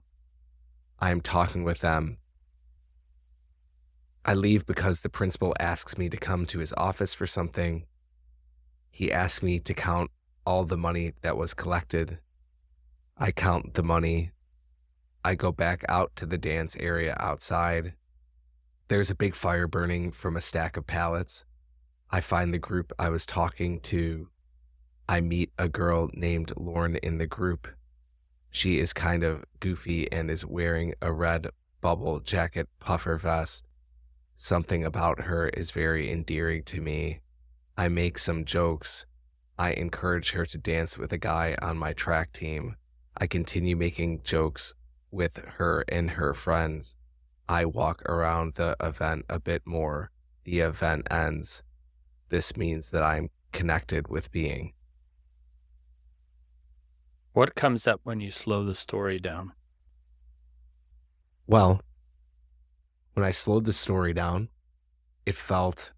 I am talking with them. I leave because the principal asks me to come to his office for something. He asked me to count all the money that was collected. I count the money. I go back out to the dance area outside. There's a big fire burning from a stack of pallets. I find the group I was talking to. I meet a girl named Lauren in the group. She is kind of goofy and is wearing a red bubble jacket puffer vest. Something about her is very endearing to me. I make some jokes. I encourage her to dance with a guy on my track team. I continue making jokes with her and her friends. I walk around the event a bit more. The event ends. This means that I'm connected with being. What comes up when you slow the story down? Well, when I slowed the story down, it felt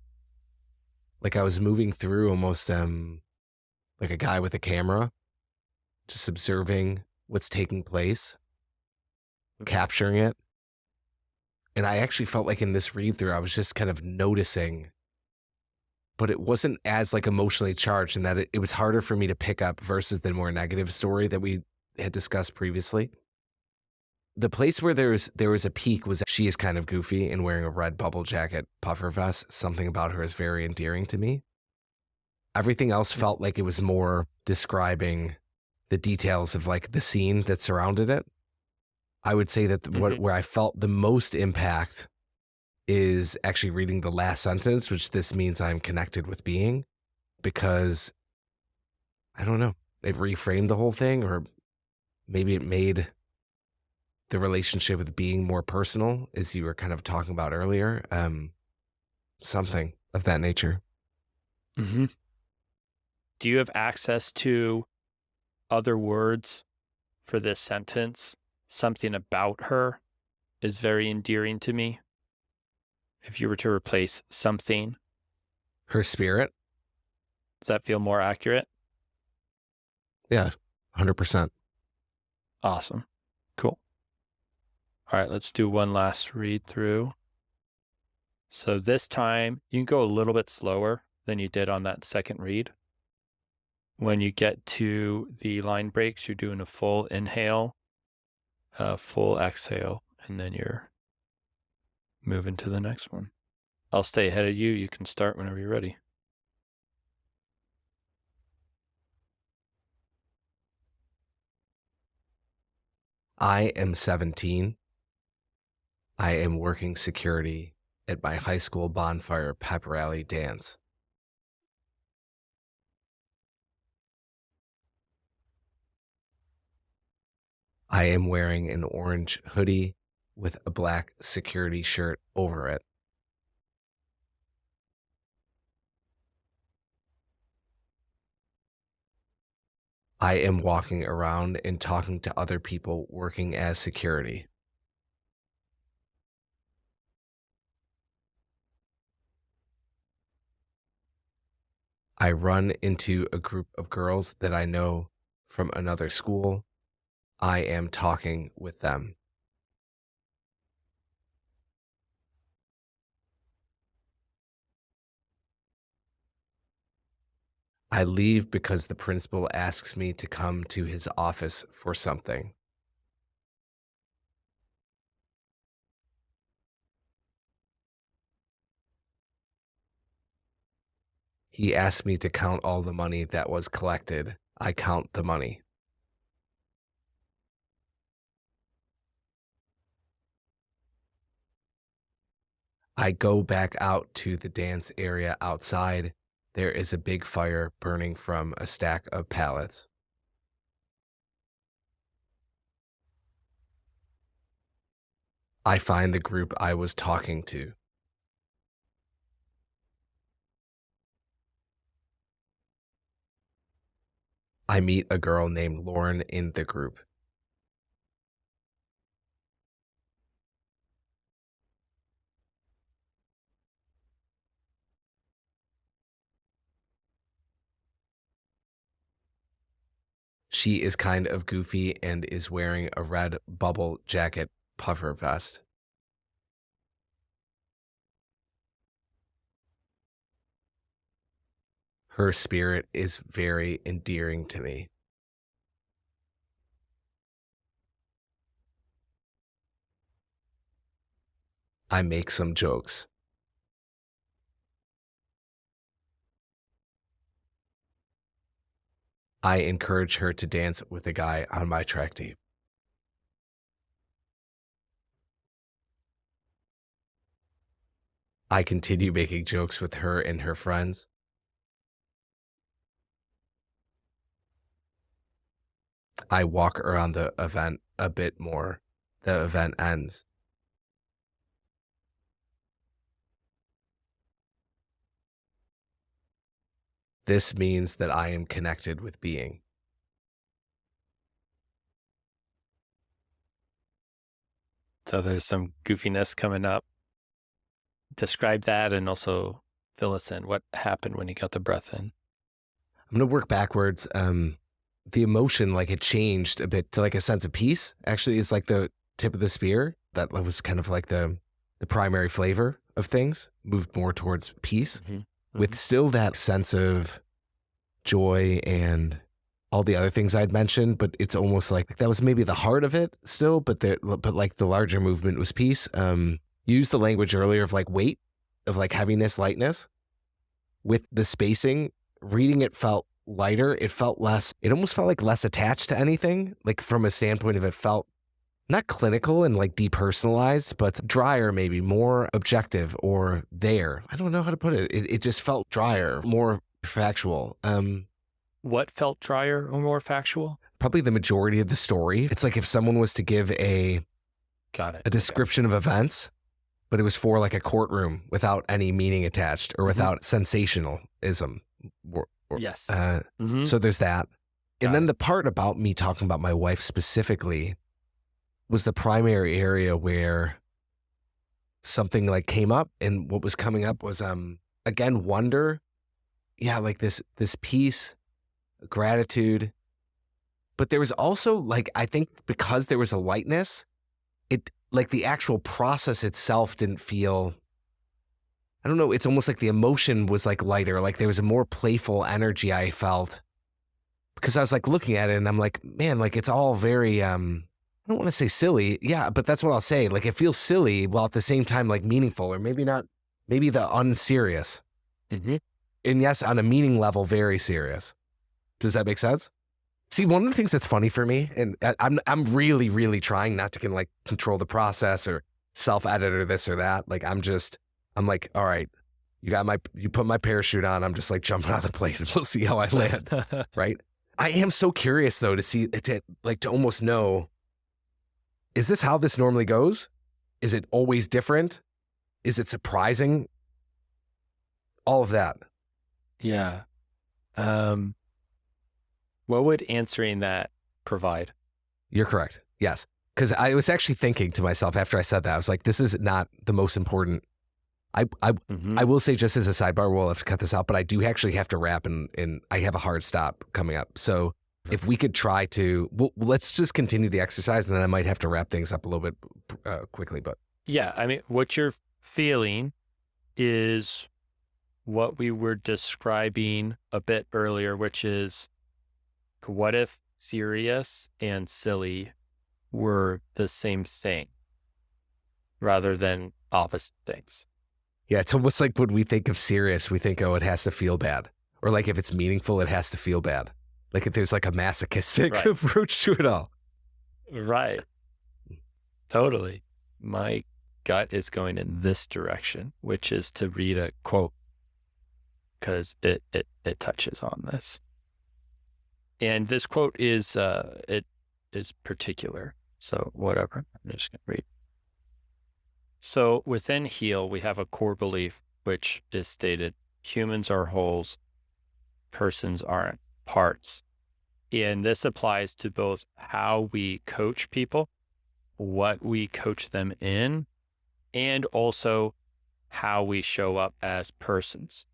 like I was moving through almost like a guy with a camera, just observing what's taking place, capturing it. And I actually felt like in this read through, I was just kind of noticing, but it wasn't as like emotionally charged in that it was harder for me to pick up versus the more negative story that we had discussed previously. The place where there was a peak was she is kind of goofy and wearing a red bubble jacket puffer vest. Something about her is very endearing to me. Everything else felt like it was more describing the details of like the scene that surrounded it. I would say that where I felt the most impact is actually reading the last sentence, which this means I'm connected with being, because I don't know, they've reframed the whole thing, or maybe it made the relationship with being more personal, as you were kind of talking about earlier. Something of that nature. Mm-hmm. Do you have access to other words for this sentence? Something about her is very endearing to me. If you were to replace something, Her spirit. does that feel more accurate? Yeah, 100%. Awesome. Cool. All right, let's do one last read through. So this time, you can go a little bit slower than you did on that second read. When you get to the line breaks, you're doing a full inhale, a full exhale, and then you're moving to the next one. I'll stay ahead of you. You can start whenever you're ready. I am 17. I am working security at my high school bonfire pep rally dance. I am wearing an orange hoodie with a black security shirt over it. I am walking around and talking to other people working as security. I run into a group of girls that I know from another school. I am talking with them. I leave because the principal asks me to come to his office for something. He asked me to count all the money that was collected. I count the money. I go back out to the dance area outside. There is a big fire burning from a stack of pallets. I find the group I was talking to. I meet a girl named Lauren in the group. She is kind of goofy and is wearing a red bubble jacket puffer vest. Her spirit is very endearing to me. I make some jokes. I encourage her to dance with a guy on my track team. I continue making jokes with her and her friends. I walk around the event a bit more. The event ends. This means that I am connected with being. So there's some goofiness coming up. Describe that and also fill us in. What happened when you got the breath in? I'm going to work backwards. The emotion, like it changed a bit to like a sense of peace, actually is like the tip of the spear. That was kind of like the primary flavor of things, moved more towards peace, with still that sense of joy and all the other things I'd mentioned, but it's almost like that was maybe the heart of it still, but like the larger movement was peace. You used the language earlier of like weight, of like heaviness, lightness. With the spacing, reading it felt lighter. It felt less, it almost felt like less attached to anything. Like from a standpoint of it felt not clinical and like depersonalized, but drier, maybe more objective or there. I don't know how to put it. It just felt drier, more factual. What felt drier or more factual? Probably the majority of the story. It's like if someone was to give a description of events, but it was for like a courtroom without any meaning attached or without sensationalism. Yes. So there's that. And then the part about me talking about my wife specifically was the primary area where something like came up, and what was coming up was again wonder. Yeah, like this peace, gratitude. But there was also like, I think because there was a lightness, it like the actual process itself didn't feel, I don't know, it's almost like the emotion was like lighter. Like there was a more playful energy I felt because I was like looking at it and I'm like, man, like it's all very, I don't want to say silly. Yeah, but that's what I'll say. Like it feels silly while at the same time like meaningful, or maybe not, maybe the unserious. And yes, on a meaning level, very serious. Does that make sense? See, one of the things that's funny for me, and I'm really, really trying not to like control the process or self-edit or this or that. Like I'm like, all right, you put my parachute on. I'm just like jumping out of the plane and we'll see how I land. Right. I am so curious though to almost know, is this how this normally goes? Is it always different? Is it surprising? All of that. Yeah. What would answering that provide? You're correct. Yes. Because I was actually thinking to myself after I said that, I was like, this is not the most important. I will say, just as a sidebar, we'll have to cut this out, but I do actually have to wrap and I have a hard stop coming up. So if we could try to, let's just continue the exercise, and then I might have to wrap things up a little bit quickly. But yeah, I mean, what you're feeling is what we were describing a bit earlier, which is, what if serious and silly were the same thing rather than opposite things? Yeah, it's almost like when we think of serious, we think, oh, it has to feel bad. Or like if it's meaningful, it has to feel bad. Like if there's like a masochistic approach to it all. Right. Totally. My gut is going in this direction, which is to read a quote, because it touches on this. And this quote is it is particular. So whatever, I'm just going to read. So within HEAL, we have a core belief, which is stated, humans are wholes, persons aren't parts. And this applies to both how we coach people, what we coach them in, and also how we show up as persons.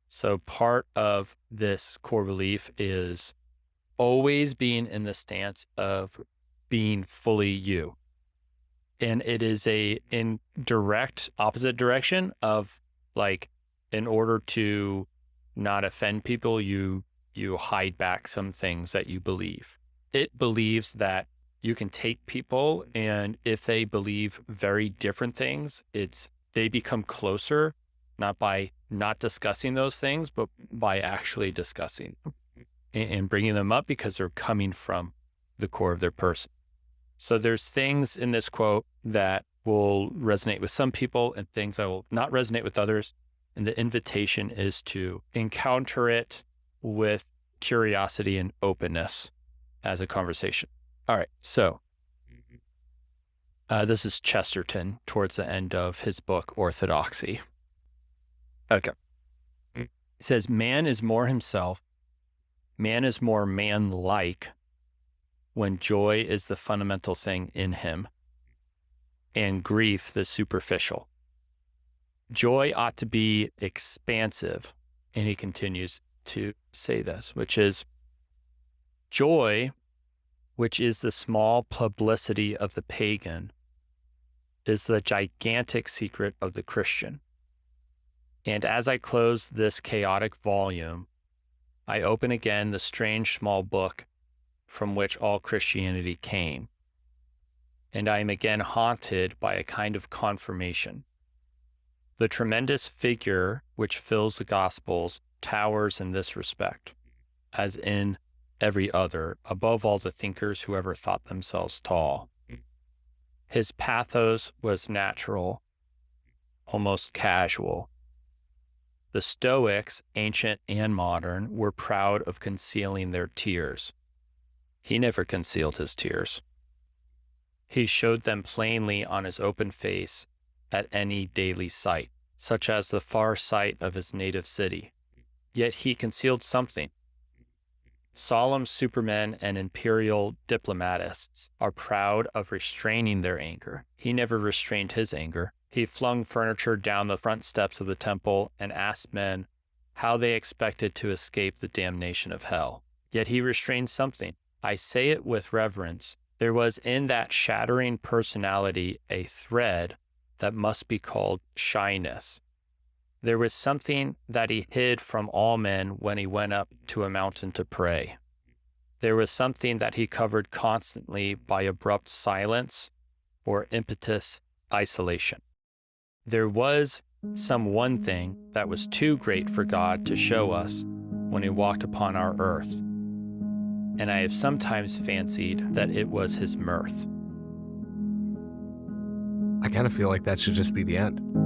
So part of this core belief is always being in the stance of being fully you. And it is in direct opposite direction of like, in order to not offend people, you hide back some things that you believe. It believes that you can take people, and if they believe very different things, they become closer, not by not discussing those things, but by actually discussing them and bringing them up because they're coming from the core of their person. So there's things in this quote that will resonate with some people and things that will not resonate with others. And the invitation is to encounter it with curiosity and openness as a conversation. All right. So this is Chesterton towards the end of his book, Orthodoxy. Okay. He says, man is more himself. Man is more man-like when joy is the fundamental thing in him and grief the superficial. Joy ought to be expansive. And he continues to say this, which is joy, which is the small publicity of the pagan, is the gigantic secret of the Christian. And as I close this chaotic volume, I open again the strange small book from which all Christianity came, and I am again haunted by a kind of confirmation. The tremendous figure which fills the Gospels towers in this respect, as in every other, above all the thinkers who ever thought themselves tall. His pathos was natural, almost casual. The Stoics, ancient and modern, were proud of concealing their tears. He never concealed his tears. He showed them plainly on his open face at any daily sight, such as the far sight of his native city. Yet he concealed something. Solemn supermen and imperial diplomatists are proud of restraining their anger. He never restrained his anger. He flung furniture down the front steps of the temple and asked men how they expected to escape the damnation of hell. Yet he restrained something. I say it with reverence. There was in that shattering personality a thread that must be called shyness. There was something that he hid from all men when he went up to a mountain to pray. There was something that he covered constantly by abrupt silence or impetuous isolation. There was some one thing that was too great for God to show us when he walked upon our earth, and I have sometimes fancied that it was his mirth. I kind of feel like that should just be the end.